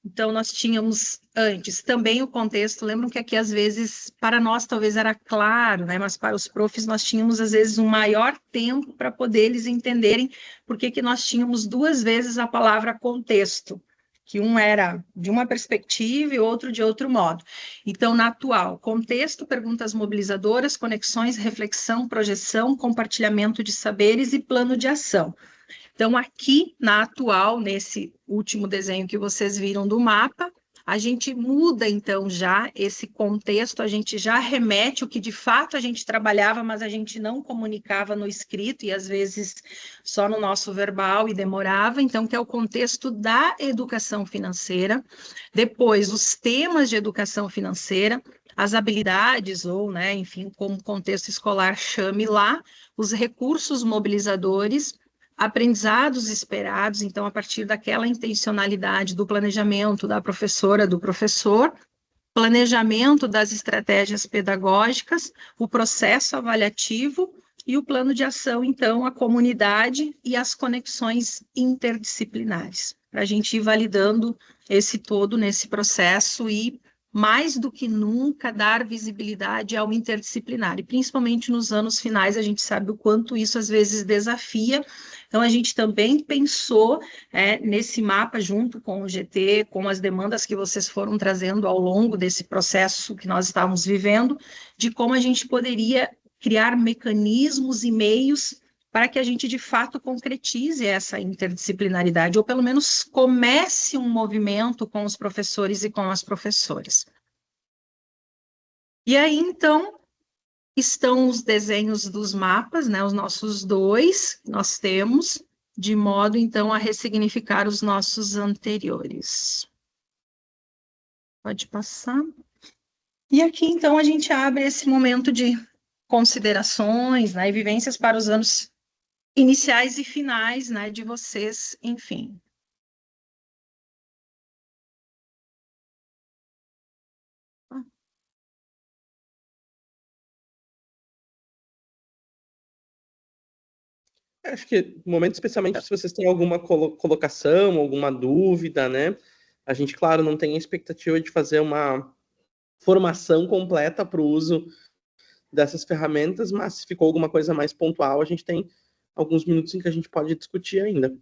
Então, nós tínhamos antes também o contexto, lembram que aqui às vezes, para nós talvez era claro, né? Mas para os profs nós tínhamos às vezes um maior tempo para poder eles entenderem por que nós tínhamos duas vezes a palavra contexto, que um era de uma perspectiva e outro de outro modo. Então, na atual, contexto, perguntas mobilizadoras, conexões, reflexão, projeção, compartilhamento de saberes e plano de ação. Então, aqui na atual, nesse último desenho que vocês viram do mapa, a gente muda, então, já esse contexto, a gente já remete o que de fato a gente trabalhava, mas a gente não comunicava no escrito e às vezes só no nosso verbal e demorava, então, que é o contexto da educação financeira. Depois, os temas de educação financeira, as habilidades, ou, né, enfim, como contexto escolar chame lá, os recursos mobilizadores, aprendizados esperados, então, a partir daquela intencionalidade do planejamento da professora, do professor, planejamento das estratégias pedagógicas, o processo avaliativo e o plano de ação, então, a comunidade e as conexões interdisciplinares, para a gente ir validando esse todo nesse processo e, mais do que nunca, dar visibilidade ao interdisciplinar, e principalmente nos anos finais, a gente sabe o quanto isso às vezes desafia. Então, a gente também pensou nesse mapa, junto com o GT, com as demandas que vocês foram trazendo ao longo desse processo que nós estávamos vivendo, de como a gente poderia criar mecanismos e meios para que a gente, de fato, concretize essa interdisciplinaridade, ou pelo menos comece um movimento com os professores e com as professoras. E aí, então, estão os desenhos dos mapas, né, os nossos dois, nós temos, de modo, então, a ressignificar os nossos anteriores. Pode passar. E aqui, então, a gente abre esse momento de considerações, né, e vivências para os anos iniciais e finais, né, de vocês, enfim. Acho que no momento, especialmente se vocês têm alguma colocação, alguma dúvida, né? A gente, claro, não tem a expectativa de fazer uma formação completa para o uso dessas ferramentas, mas se ficou alguma coisa mais pontual, a gente tem alguns minutos em que a gente pode discutir ainda.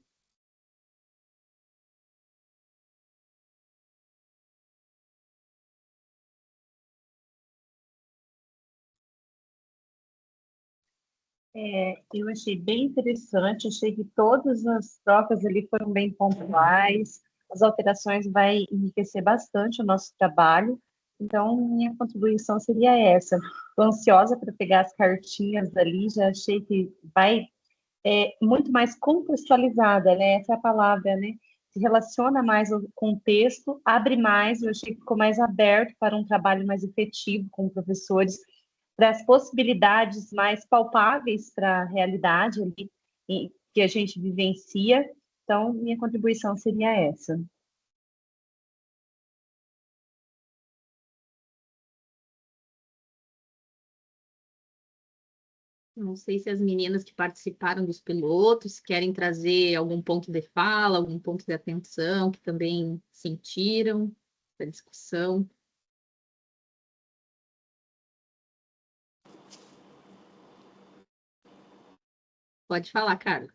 Eu achei bem interessante, achei que todas as trocas ali foram bem pontuais, as alterações vai enriquecer bastante o nosso trabalho, então minha contribuição seria essa. Estou ansiosa para pegar as cartinhas ali, já achei que vai muito mais contextualizada, né? Essa é a palavra, né? Se relaciona mais ao contexto, abre mais, eu achei que ficou mais aberto para um trabalho mais efetivo com professores, para as possibilidades mais palpáveis para a realidade ali, que a gente vivencia. Então, minha contribuição seria essa. Não sei se as meninas que participaram dos pilotos querem trazer algum ponto de fala, algum ponto de atenção que também sentiram da discussão. Pode falar, Carla.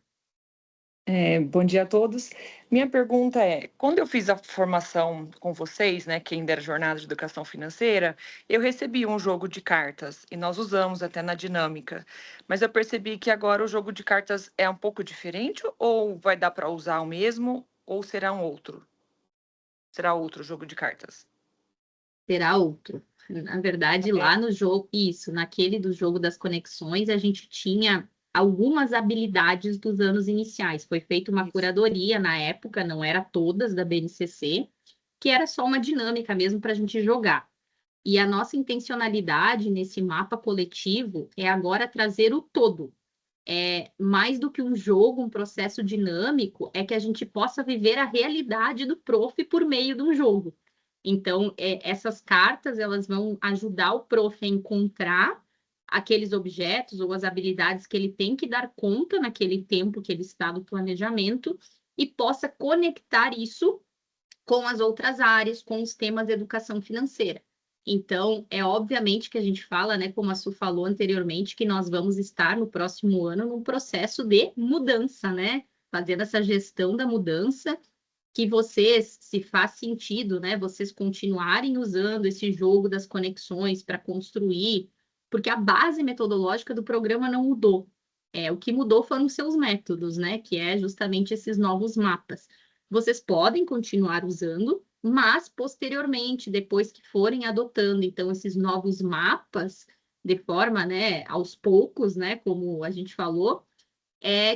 Bom dia a todos. Minha pergunta é, quando eu fiz a formação com vocês, né, que ainda era jornada de educação financeira, eu recebi um jogo de cartas e nós usamos até na dinâmica, mas eu percebi que agora o jogo de cartas é um pouco diferente ou vai dar para usar o mesmo ou será um outro? Será outro jogo de cartas? Será outro. Na verdade, lá no jogo, isso, naquele do jogo das conexões, a gente tinha algumas habilidades dos anos iniciais. Foi feita uma curadoria na época, não era todas da BNCC, que era só uma dinâmica mesmo para a gente jogar. E a nossa intencionalidade nesse mapa coletivo é agora trazer o todo. Mais do que um jogo, um processo dinâmico, é que a gente possa viver a realidade do prof por meio de um jogo. Então, essas cartas, elas vão ajudar o prof a encontrar aqueles objetos ou as habilidades que ele tem que dar conta naquele tempo que ele está no planejamento e possa conectar isso com as outras áreas, com os temas de educação financeira. Então, obviamente que a gente fala, né, como a Su falou anteriormente, que nós vamos estar no próximo ano num processo de mudança, né? Fazendo essa gestão da mudança, que vocês, se faz sentido, né, vocês continuarem usando esse jogo das conexões para construir, porque a base metodológica do programa não mudou. O que mudou foram os seus métodos, né, que é justamente esses novos mapas. Vocês podem continuar usando, mas posteriormente, depois que forem adotando, então, esses novos mapas, de forma, né, aos poucos, né, como a gente falou,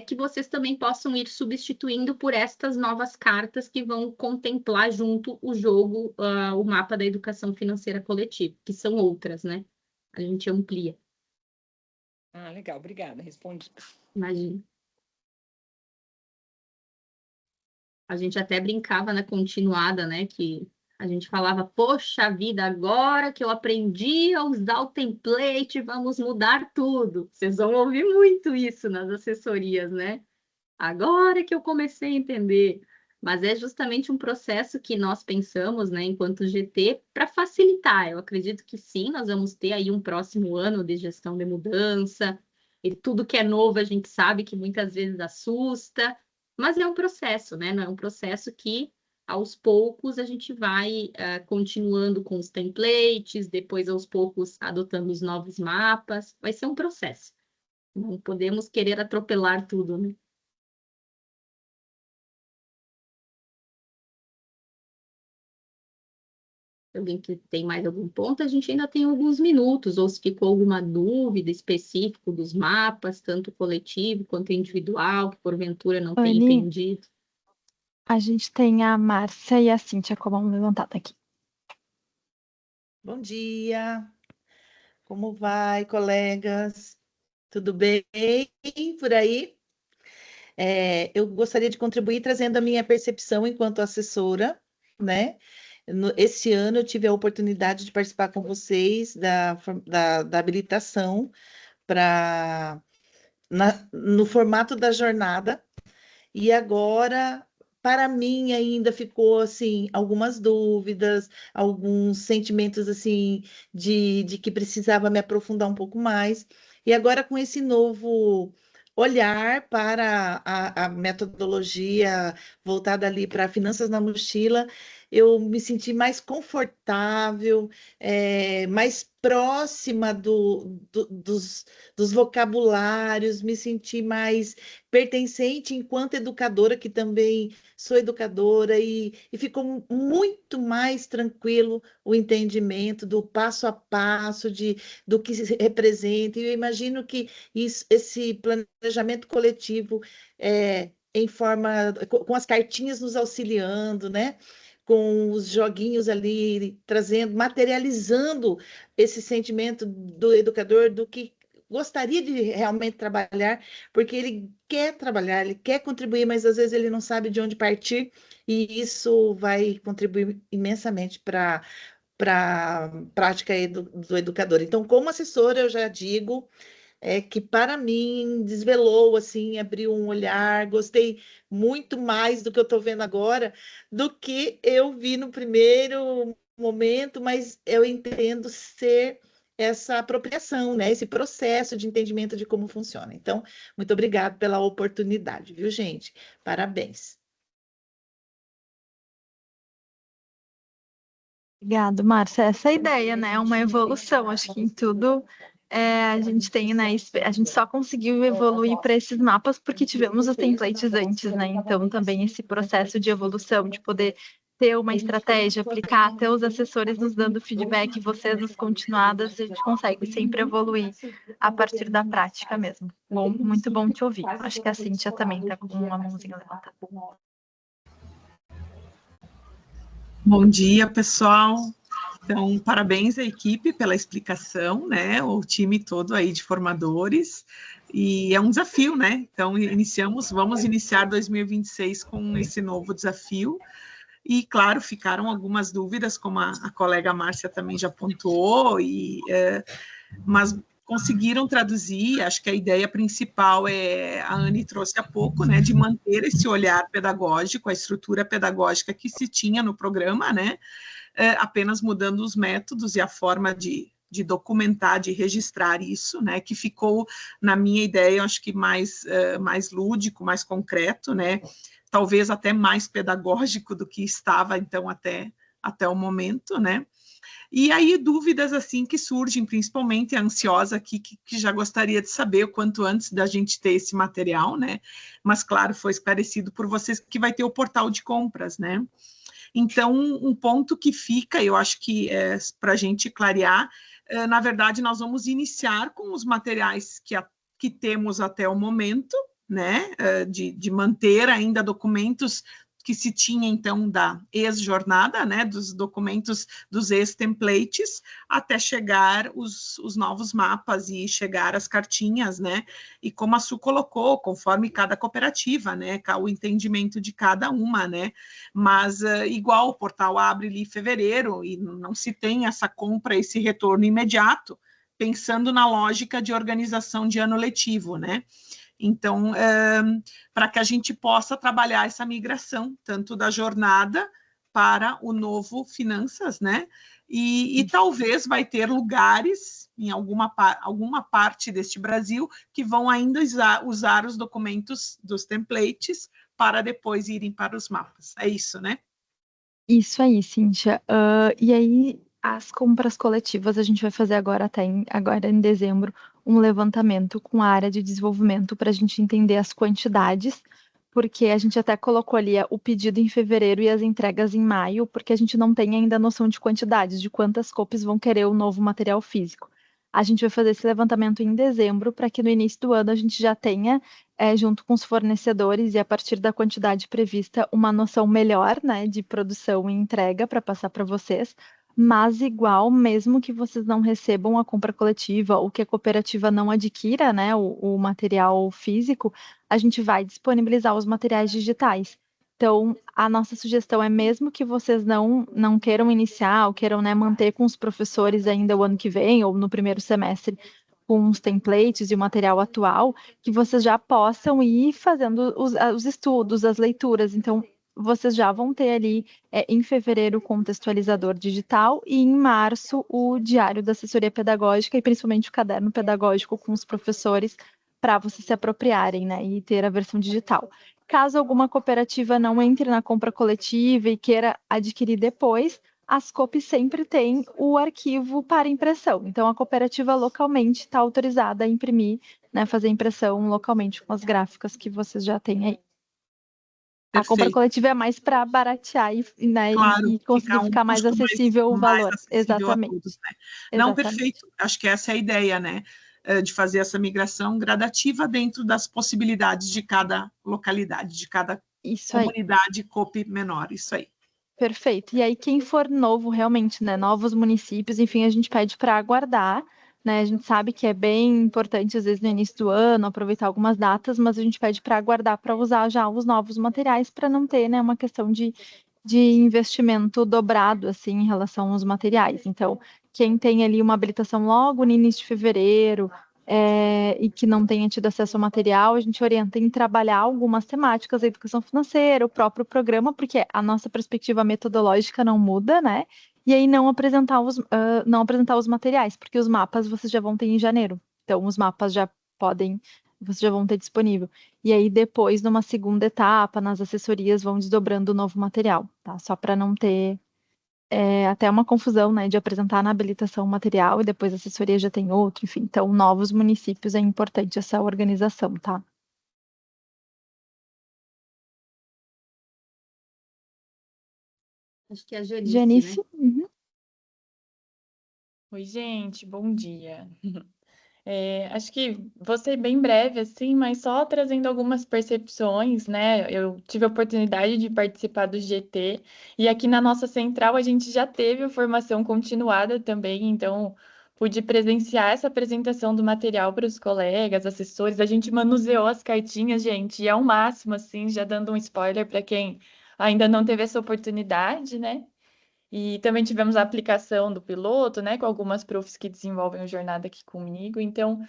que vocês também possam ir substituindo por estas novas cartas que vão contemplar junto o jogo, o mapa da educação financeira coletiva, que são outras, né? A gente amplia. Ah, legal, obrigada, respondi. Imagina. A gente até brincava na continuada, né, que a gente falava, poxa vida, agora que eu aprendi a usar o template, vamos mudar tudo. Vocês vão ouvir muito isso nas assessorias, né? Agora que eu comecei a entender. Mas é justamente um processo que nós pensamos, né, enquanto GT, para facilitar. Eu acredito que sim, nós vamos ter aí um próximo ano de gestão de mudança, e tudo que é novo a gente sabe que muitas vezes assusta, mas é um processo, né? Não é um processo que, aos poucos, a gente vai continuando com os templates, depois, aos poucos, adotando os novos mapas. Vai ser um processo. Não podemos querer atropelar tudo, né? Alguém que tem mais algum ponto, a gente ainda tem alguns minutos, ou se ficou alguma dúvida específica dos mapas, tanto coletivo quanto individual, que porventura não tenha Anny, entendido. a gente tem a Márcia e a Cíntia com a mão levantada aqui. Bom dia, como vai, colegas? Tudo bem por aí? Eu gostaria de contribuir trazendo a minha percepção enquanto assessora, né? Esse ano eu tive a oportunidade de participar com vocês da habilitação no formato da jornada, e agora, para mim, ainda ficou, assim, algumas dúvidas, alguns sentimentos, assim, de que precisava me aprofundar um pouco mais. E agora, com esse novo olhar para a metodologia voltada ali para finanças na mochila, eu me senti mais confortável, mais próxima dos vocabulários, me senti mais pertencente enquanto educadora, que também sou educadora, e ficou muito mais tranquilo o entendimento do passo a passo, do que se representa. E eu imagino que esse planejamento coletivo, em forma, com as cartinhas nos auxiliando, né? Com os joguinhos ali, trazendo, materializando esse sentimento do educador, do que gostaria de realmente trabalhar, porque ele quer trabalhar, ele quer contribuir, mas às vezes ele não sabe de onde partir, e isso vai contribuir imensamente para a prática do educador. Então, como assessora, eu já digo que para mim desvelou, assim, abriu um olhar, gostei muito mais do que eu estou vendo agora, do que eu vi no primeiro momento, mas eu entendo ser essa apropriação, né? Esse processo de entendimento de como funciona. Então, muito obrigada pela oportunidade, viu, gente? Parabéns. Obrigado, Márcia. Essa é a ideia, né? Uma evolução. Acho que em tudo a gente tem, né? A gente só conseguiu evoluir para esses mapas porque tivemos os templates antes, né? Então, também esse processo de evolução, de poder ter uma estratégia, aplicar, ter os assessores nos dando feedback, vocês nas continuadas, a gente consegue sempre evoluir a partir da prática mesmo. Bom, muito bom te ouvir. Acho que a Cíntia também está com uma mãozinha levantada. Bom dia, pessoal. Então, parabéns à equipe pela explicação, né? O time todo aí de formadores. E é um desafio, né? Então, vamos iniciar 2026 com esse novo desafio. E, claro, ficaram algumas dúvidas, como a colega Márcia também já pontuou, mas conseguiram traduzir. Acho que a ideia principal a Anne trouxe há pouco, né, de manter esse olhar pedagógico, a estrutura pedagógica que se tinha no programa, né, apenas mudando os métodos e a forma de documentar, de registrar isso, né, que ficou, na minha ideia, acho que mais lúdico, mais concreto, né, talvez até mais pedagógico do que estava, então, até o momento, né. E aí, dúvidas assim que surgem, principalmente a ansiosa aqui, que já gostaria de saber o quanto antes da gente ter esse material, né? Mas, claro, foi esclarecido por vocês que vai ter o portal de compras, né? Então, um ponto que fica, eu acho que para a gente clarear, na verdade, nós vamos iniciar com os materiais que temos até o momento, né? De manter ainda documentos que se tinha, então, da ex-jornada, né, dos documentos dos ex-templates, até chegar os novos mapas e chegar as cartinhas, né, e como a Su colocou, conforme cada cooperativa, né, o entendimento de cada uma, né, mas igual o portal abre ali em fevereiro e não se tem essa compra, esse retorno imediato, pensando na lógica de organização de ano letivo, né. Então, para que a gente possa trabalhar essa migração, tanto da jornada para o novo Finanças, né? E talvez vai ter lugares, em alguma parte deste Brasil, que vão ainda usar os documentos dos templates para depois irem para os mapas. É isso, né? Isso aí, Cíntia. E aí, as compras coletivas, a gente vai fazer agora em dezembro, um levantamento com a área de desenvolvimento para a gente entender as quantidades, porque a gente até colocou ali o pedido em fevereiro e as entregas em maio, porque a gente não tem ainda noção de quantidades, de quantas copies vão querer o novo material físico. A gente vai fazer esse levantamento em dezembro, para que no início do ano a gente já tenha, junto com os fornecedores e a partir da quantidade prevista, uma noção melhor, né, de produção e entrega para passar para vocês. Mas igual, mesmo que vocês não recebam a compra coletiva ou que a cooperativa não adquira, né, o material físico, a gente vai disponibilizar os materiais digitais. Então, a nossa sugestão é, mesmo que vocês não queiram iniciar ou queiram, né, manter com os professores ainda o ano que vem ou no primeiro semestre com os templates e o material atual, que vocês já possam ir fazendo os estudos, as leituras. Então, vocês já vão ter ali, em fevereiro, o contextualizador digital e em março o diário da assessoria pedagógica e principalmente o caderno pedagógico com os professores para vocês se apropriarem, né, e ter a versão digital. Caso alguma cooperativa não entre na compra coletiva e queira adquirir depois, as copies sempre têm o arquivo para impressão. Então, a cooperativa localmente está autorizada a imprimir, né, fazer impressão localmente com as gráficas que vocês já têm aí. A compra coletiva é mais para baratear né, claro, e conseguir ficar mais acessível o valor. Mais acessível exatamente. A todos, né? Não, perfeito. Acho que essa é a ideia, né? De fazer essa migração gradativa dentro das possibilidades de cada localidade, de cada comunidade COP menor. Isso aí. Perfeito. E aí, quem for novo realmente, né, novos municípios, enfim, a gente pede para aguardar, né? A gente sabe que é bem importante, às vezes, no início do ano, aproveitar algumas datas, mas a gente pede para aguardar para usar já os novos materiais, para não ter, né, uma questão de investimento dobrado, assim, em relação aos materiais. Então, quem tem ali uma habilitação logo no início de fevereiro, e que não tenha tido acesso ao material, a gente orienta em trabalhar algumas temáticas da educação financeira, o próprio programa, porque a nossa perspectiva metodológica não muda, né? e aí não apresentar os materiais, porque os mapas vocês já vão ter em janeiro. Então, os mapas vocês já vão ter disponível. E aí, depois, numa segunda etapa, nas assessorias, vão desdobrando o novo material, tá? Só para não ter até uma confusão, né, de apresentar na habilitação um material e depois a assessoria já tem outro, enfim. Então, novos municípios é importante essa organização, tá? Acho que é a Janice, Janice? né? Uhum. Oi, gente, bom dia. Acho que vou ser bem breve, assim, mas só trazendo algumas percepções, né? Eu tive a oportunidade de participar do GT, e aqui na nossa central a gente já teve a formação continuada também, então pude presenciar essa apresentação do material para os colegas, assessores. A gente manuseou as cartinhas, gente, e é o máximo, assim, já dando um spoiler para quem ainda não teve essa oportunidade, né? E também tivemos a aplicação do piloto, né, com algumas profs que desenvolvem a jornada aqui comigo. Então,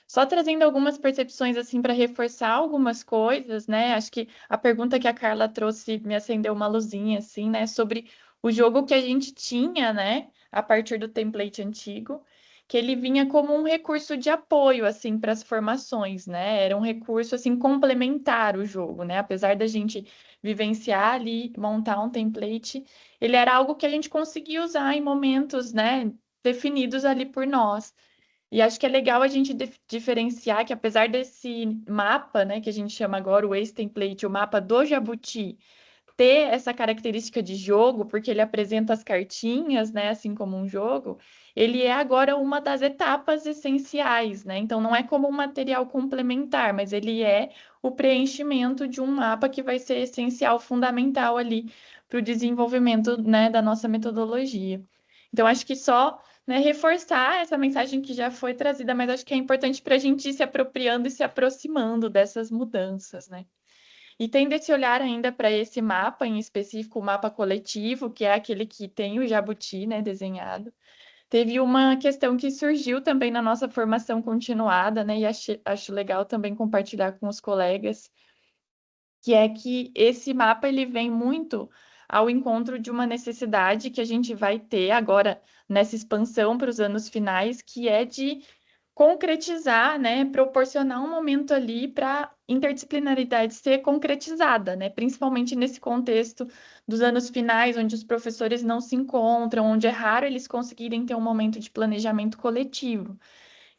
só trazendo algumas percepções assim para reforçar algumas coisas, né? Acho que a pergunta que a Carla trouxe me acendeu uma luzinha assim, né, sobre o jogo que a gente tinha, né, a partir do template antigo, que ele vinha como um recurso de apoio assim para as formações, né? Era um recurso assim complementar o jogo, né? Apesar da gente vivenciar ali, montar um template, ele era algo que a gente conseguia usar em momentos, né, definidos ali por nós. E acho que é legal a gente diferenciar que, apesar desse mapa, né, que a gente chama agora o ex-template, o mapa do Jabuti, ter essa característica de jogo, porque ele apresenta as cartinhas, né, assim como um jogo, ele é agora uma das etapas essenciais, né? Então não é como um material complementar, mas ele é o preenchimento de um mapa que vai ser essencial, fundamental ali para o desenvolvimento, né, da nossa metodologia. Então acho que só, né, reforçar essa mensagem que já foi trazida, mas acho que é importante para a gente ir se apropriando e se aproximando dessas mudanças, né? E tendo esse olhar ainda para esse mapa, em específico o mapa coletivo, que é aquele que tem o jabuti, né, desenhado. Teve uma questão que surgiu também na nossa formação continuada, né, e acho legal também compartilhar com os colegas, que é que esse mapa ele vem muito ao encontro de uma necessidade que a gente vai ter agora nessa expansão para os anos finais, que é de concretizar, né, proporcionar um momento ali para a interdisciplinaridade ser concretizada, né, principalmente nesse contexto dos anos finais, onde os professores não se encontram, onde é raro eles conseguirem ter um momento de planejamento coletivo.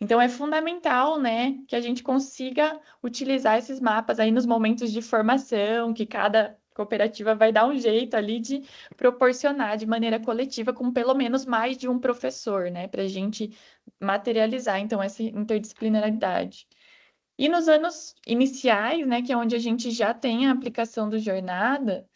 Então, é fundamental, né, que a gente consiga utilizar esses mapas aí nos momentos de formação, que cada cooperativa vai dar um jeito ali de proporcionar de maneira coletiva, com pelo menos mais de um professor, né, para a gente materializar, então, essa interdisciplinaridade. E nos anos iniciais, né, que é onde a gente já tem a aplicação do jornada,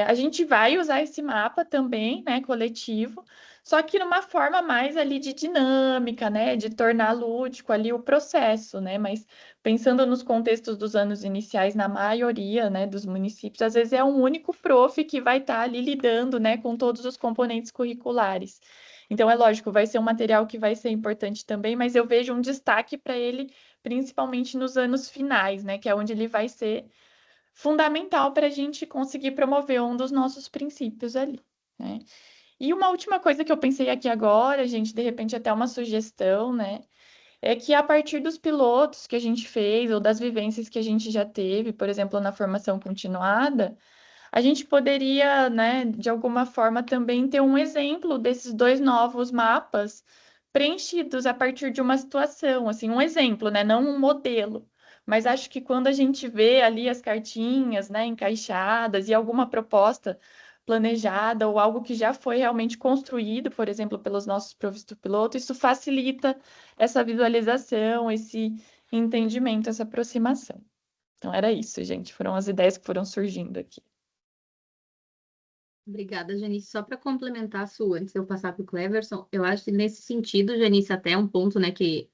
a gente vai usar esse mapa também, né, coletivo, só que numa forma mais ali de dinâmica, né, de tornar lúdico ali o processo, né, mas pensando nos contextos dos anos iniciais, na maioria, né, dos municípios, às vezes é um único prof que vai estar ali lidando, né, com todos os componentes curriculares. Então, é lógico, vai ser um material que vai ser importante também, mas eu vejo um destaque para ele, principalmente nos anos finais, né, que é onde ele vai ser fundamental para a gente conseguir promover um dos nossos princípios ali, né? E uma última coisa que eu pensei aqui agora, gente, de repente até uma sugestão, né? É que a partir dos pilotos que a gente fez, ou das vivências que a gente já teve, por exemplo, na formação continuada, a gente poderia, né, de alguma forma também ter um exemplo desses dois novos mapas preenchidos a partir de uma situação, assim, um exemplo, né, não um modelo. Mas acho que quando a gente vê ali as cartinhas, né, encaixadas e alguma proposta planejada ou algo que já foi realmente construído, por exemplo, pelos nossos profs do piloto, isso facilita essa visualização, esse entendimento, essa aproximação. Então era isso, gente. Foram as ideias que foram surgindo aqui. Obrigada, Janice. Só para complementar a sua, antes de eu passar para o Cleverson, eu acho que nesse sentido, Janice, até um ponto, né, que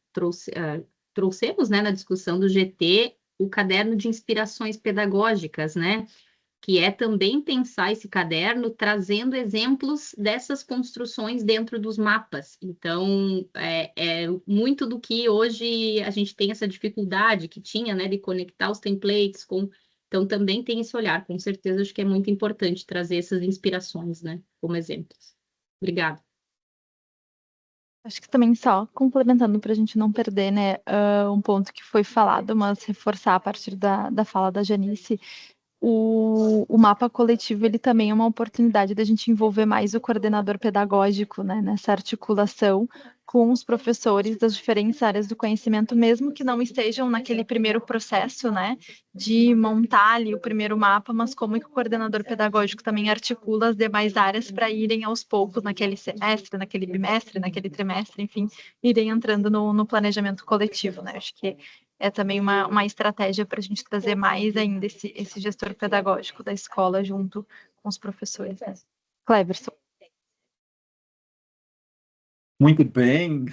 trouxemos, né, na discussão do GT, o caderno de inspirações pedagógicas, né, que é também pensar esse caderno trazendo exemplos dessas construções dentro dos mapas. Então, é muito do que hoje a gente tem essa dificuldade que tinha, né, de conectar os templates com... Então, também tem esse olhar, com certeza, acho que é muito importante trazer essas inspirações, né, como exemplos. Obrigada. Acho que também só complementando para a gente não perder, né, um ponto que foi falado, mas reforçar a partir da fala da Janice, o mapa coletivo ele também é uma oportunidade da gente envolver mais o coordenador pedagógico, né, nessa articulação com os professores das diferentes áreas do conhecimento, mesmo que não estejam naquele primeiro processo, né, de montar ali o primeiro mapa, mas como que o coordenador pedagógico também articula as demais áreas para irem aos poucos naquele semestre, naquele bimestre, naquele trimestre, enfim, irem entrando no planejamento coletivo, né? Acho que é também uma estratégia para a gente trazer mais ainda esse gestor pedagógico da escola junto com os professores, né? Cleverson. Muito bem.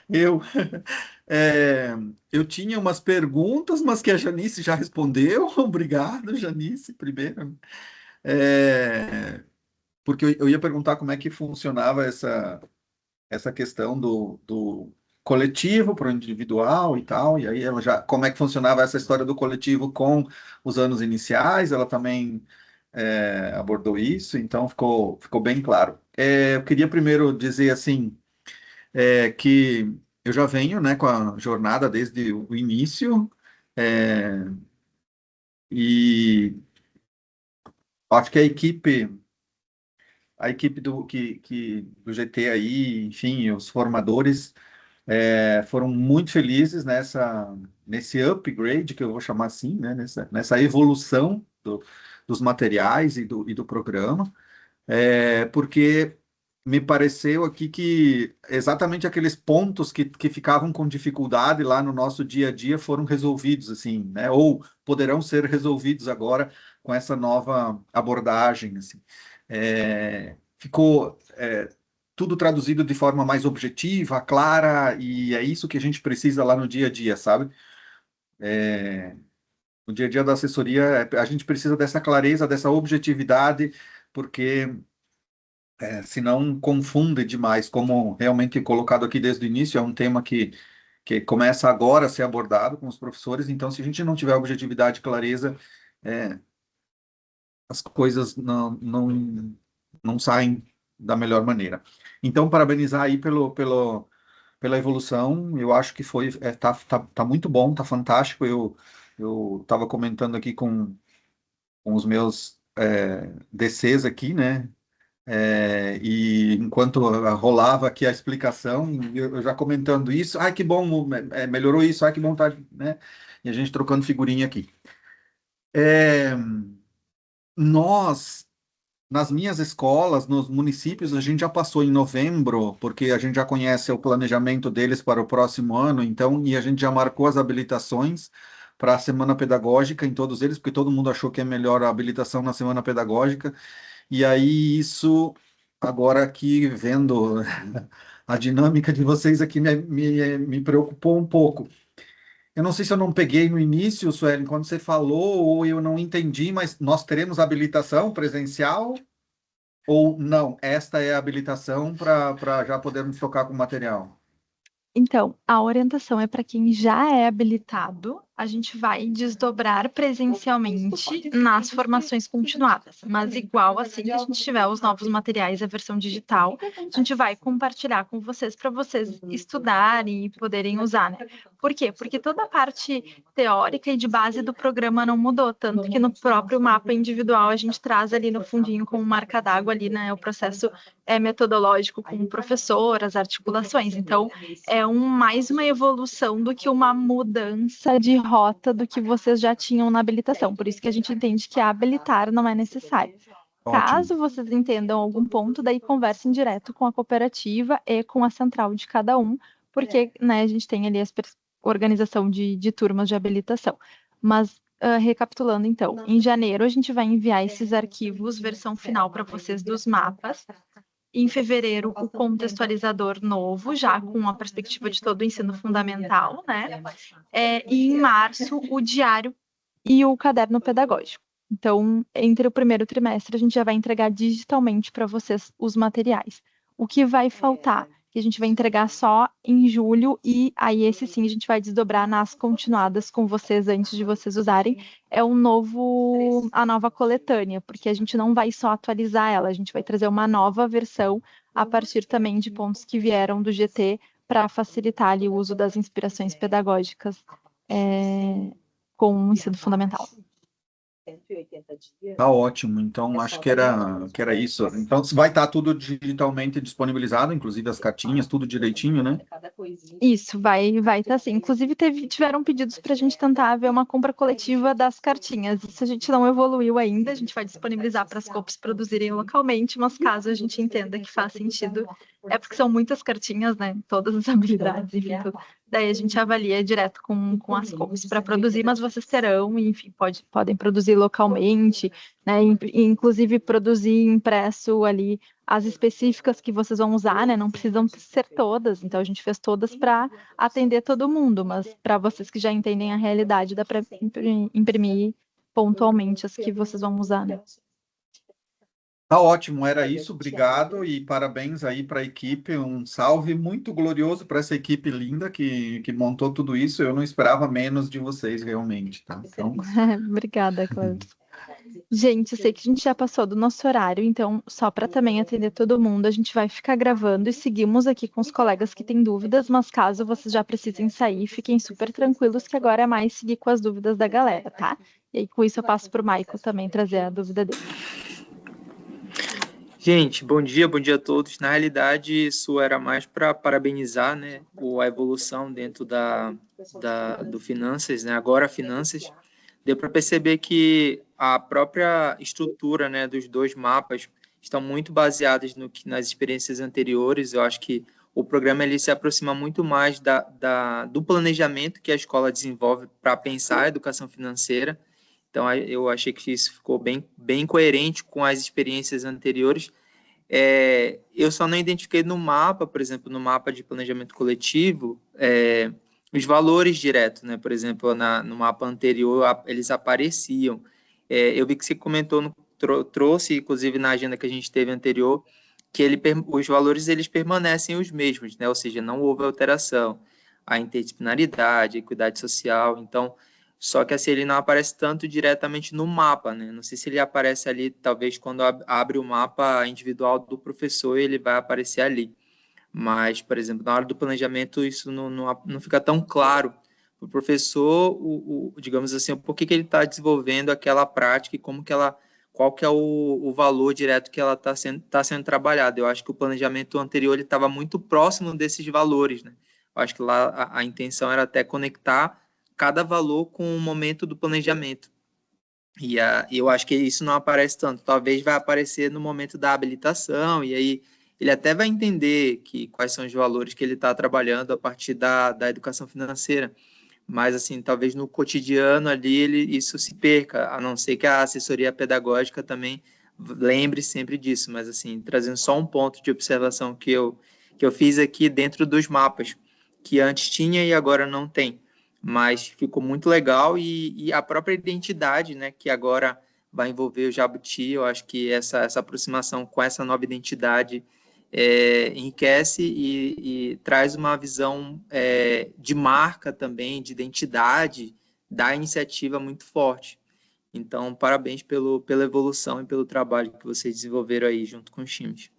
Eu, eu tinha umas perguntas, mas que a Janice já respondeu. Obrigado, Janice, primeiro. Porque eu ia perguntar como é que funcionava essa questão do coletivo para o individual e tal, e aí ela já, como é que funcionava essa história do coletivo com os anos iniciais, ela também abordou isso, então ficou bem claro. Eu queria primeiro dizer assim, que eu já venho, né, com a jornada desde o início, e acho que a equipe do GT aí, enfim, os formadores foram muito felizes nesse upgrade, que eu vou chamar assim, né, nessa evolução dos materiais e do programa, porque me pareceu aqui que exatamente aqueles pontos que ficavam com dificuldade lá no nosso dia a dia foram resolvidos, assim, né, ou poderão ser resolvidos agora com essa nova abordagem, assim. Ficou tudo traduzido de forma mais objetiva, clara, e é isso que a gente precisa lá no dia a dia, sabe? No dia a dia da assessoria, a gente precisa dessa clareza, dessa objetividade, porque senão confunde demais, como realmente colocado aqui desde o início, é um tema que começa agora a ser abordado com os professores, então se a gente não tiver objetividade e clareza, as coisas não saem da melhor maneira. Então, parabenizar aí pela evolução, eu acho que tá muito bom, tá fantástico. Eu estava comentando aqui com os meus DCs aqui, né? E enquanto rolava aqui a explicação, eu já comentando isso, ai que bom, melhorou isso, ai que bom tá, né? E a gente trocando figurinha aqui. Nós Nas minhas escolas, nos municípios, a gente já passou em novembro, porque a gente já conhece o planejamento deles para o próximo ano, então, e a gente já marcou as habilitações para a semana pedagógica em todos eles, porque todo mundo achou que é melhor a habilitação na semana pedagógica, e aí isso, agora aqui vendo a dinâmica de vocês aqui, me preocupou um pouco. Eu não sei se eu não peguei no início, Suelen, quando você falou, ou eu não entendi, mas nós teremos habilitação presencial? Ou não, esta é a habilitação para já podermos tocar com material? Então, a orientação é para quem já é habilitado, a gente vai desdobrar presencialmente nas formações continuadas, mas igual assim que a gente tiver os novos materiais, a versão digital, a gente vai compartilhar com vocês para vocês estudarem e poderem usar, né? Por quê? Porque toda a parte teórica e de base do programa não mudou, tanto que no próprio mapa individual a gente traz ali no fundinho como marca d'água ali, né? O processo metodológico com o professor, as articulações. Então, é mais uma evolução do que uma mudança de rota do que vocês já tinham na habilitação. Por isso que a gente entende que habilitar não é necessário. Ótimo. Caso vocês entendam algum ponto, daí conversem direto com a cooperativa e com a central de cada um, porque né, a gente tem ali a organização de turmas de habilitação. Mas, recapitulando então, em janeiro a gente vai enviar esses arquivos, versão final para vocês dos mapas. Em fevereiro, o contextualizador novo, já com a perspectiva de todo o ensino fundamental, né? E em março, o diário e o caderno pedagógico. Então, entre o primeiro trimestre, a gente já vai entregar digitalmente para vocês os materiais. O que vai faltar que a gente vai entregar só em julho, e aí esse sim a gente vai desdobrar nas continuadas com vocês antes de vocês usarem. É a nova coletânea, porque a gente não vai só atualizar ela, a gente vai trazer uma nova versão a partir também de pontos que vieram do GT para facilitar ali o uso das inspirações pedagógicas com o ensino fundamental. 180 dias. Tá ótimo, então acho que era isso. Então vai estar tudo digitalmente disponibilizado, inclusive as cartinhas, tudo direitinho, né? Isso, vai estar assim. Inclusive tiveram pedidos para a gente tentar ver uma compra coletiva das cartinhas. Isso a gente não evoluiu ainda, a gente vai disponibilizar para as COPs produzirem localmente, mas caso a gente entenda que faz sentido, é porque são muitas cartinhas, né? Todas as habilidades, enfim, tudo. Daí a gente avalia direto com as COPs para produzir, mas vocês terão, enfim, podem produzir localmente, né? Inclusive produzir impresso ali as específicas que vocês vão usar, né? Não precisam ser todas, então a gente fez todas para atender todo mundo, mas para vocês que já entendem a realidade, dá para imprimir pontualmente as que vocês vão usar, né? Tá ótimo, era isso, obrigado e parabéns aí para a equipe, um salve muito glorioso para essa equipe linda que montou tudo isso, eu não esperava menos de vocês realmente, tá? Então... Obrigada, Cláudia. Gente, eu sei que a gente já passou do nosso horário, então só para também atender todo mundo, a gente vai ficar gravando e seguimos aqui com os colegas que têm dúvidas, mas caso vocês já precisem sair, fiquem super tranquilos que agora é mais seguir com as dúvidas da galera, tá? E aí com isso eu passo para o Michael também trazer a dúvida dele. Gente, bom dia a todos. Na realidade, isso era mais para parabenizar, né, a evolução dentro do Finanças, né, agora Finanças. Deu para perceber que a própria estrutura, né, dos dois mapas estão muito baseadas nas experiências anteriores. Eu acho que o programa ele se aproxima muito mais do planejamento que a escola desenvolve para pensar a educação financeira. Então, eu achei que isso ficou bem coerente com as experiências anteriores. Eu só não identifiquei no mapa, por exemplo, no mapa de planejamento coletivo, os valores diretos, né? Por exemplo, no mapa anterior, eles apareciam. Eu vi que você comentou, trouxe, inclusive, na agenda que a gente teve anterior, que os valores eles permanecem os mesmos, né? Ou seja, não houve alteração. A interdisciplinaridade, a equidade social, então... Só que assim, ele não aparece tanto diretamente no mapa, né? Não sei se ele aparece ali, talvez quando abre o mapa individual do professor, ele vai aparecer ali. Mas, por exemplo, na hora do planejamento, isso não fica tão claro para o professor, digamos assim, por que ele está desenvolvendo aquela prática e qual que é o valor direto que ela está sendo trabalhada. Eu acho que o planejamento anterior estava muito próximo desses valores, né? Eu acho que lá a intenção era até conectar cada valor com o momento do planejamento. E eu acho que isso não aparece tanto. Talvez vai aparecer no momento da habilitação, e aí ele até vai entender quais são os valores que ele está trabalhando a partir da educação financeira. Mas, assim, talvez no cotidiano ali isso se perca, a não ser que a assessoria pedagógica também lembre sempre disso. Mas, assim, trazendo só um ponto de observação que eu fiz aqui dentro dos mapas, que antes tinha e agora não tem. Mas ficou muito legal e a própria identidade, né, que agora vai envolver o Jabuti, eu acho que essa aproximação com essa nova identidade enriquece e traz uma visão de marca também, de identidade da iniciativa muito forte. Então, parabéns pela evolução e pelo trabalho que vocês desenvolveram aí junto com os times.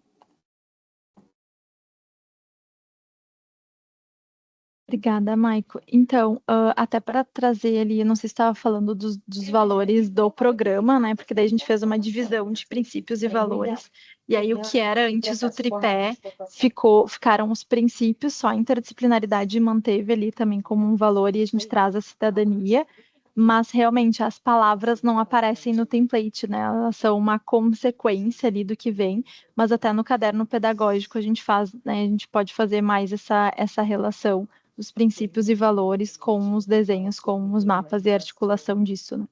Obrigada, Maico. Então, até para trazer ali, não sei se estava falando dos valores do programa, né? Porque daí a gente fez uma divisão de princípios e valores. E aí, o que era antes o tripé, ficaram os princípios, só a interdisciplinaridade manteve ali também como um valor e a gente traz a cidadania. Mas, realmente, as palavras não aparecem no template, né? Elas são uma consequência ali do que vem, mas até no caderno pedagógico a gente faz, né? A gente pode fazer mais essa relação os princípios e valores com os desenhos, com os mapas e a articulação disso, né?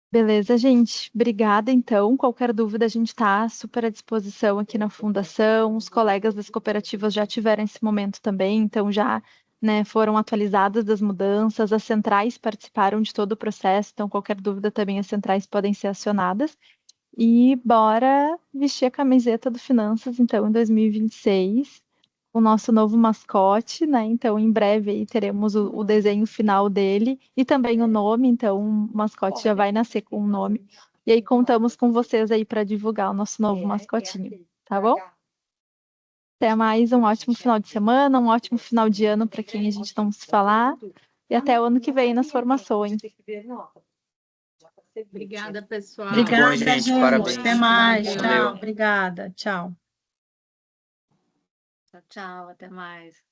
Beleza, gente. Obrigada, então. Qualquer dúvida, a gente está super à disposição aqui na Fundação. Os colegas das cooperativas já tiveram esse momento também, então já, né, foram atualizadas das mudanças. As centrais participaram de todo o processo, então qualquer dúvida também as centrais podem ser acionadas. E bora vestir a camiseta do Finanças, então, em 2026, o nosso novo mascote, né? Então, em breve aí teremos o desenho final dele e também o nome, então o mascote já vai nascer com o nome. E aí contamos com vocês aí para divulgar o nosso novo mascotinho, tá bom? Até mais, um ótimo final de semana, um ótimo final de ano para quem a gente não se falar. E até o ano que vem nas formações. Obrigada, pessoal. Obrigada, bom, gente. gente. Parabéns. Até mais. Valeu. Tchau. Obrigada. Tchau. Tchau, tchau. Até mais.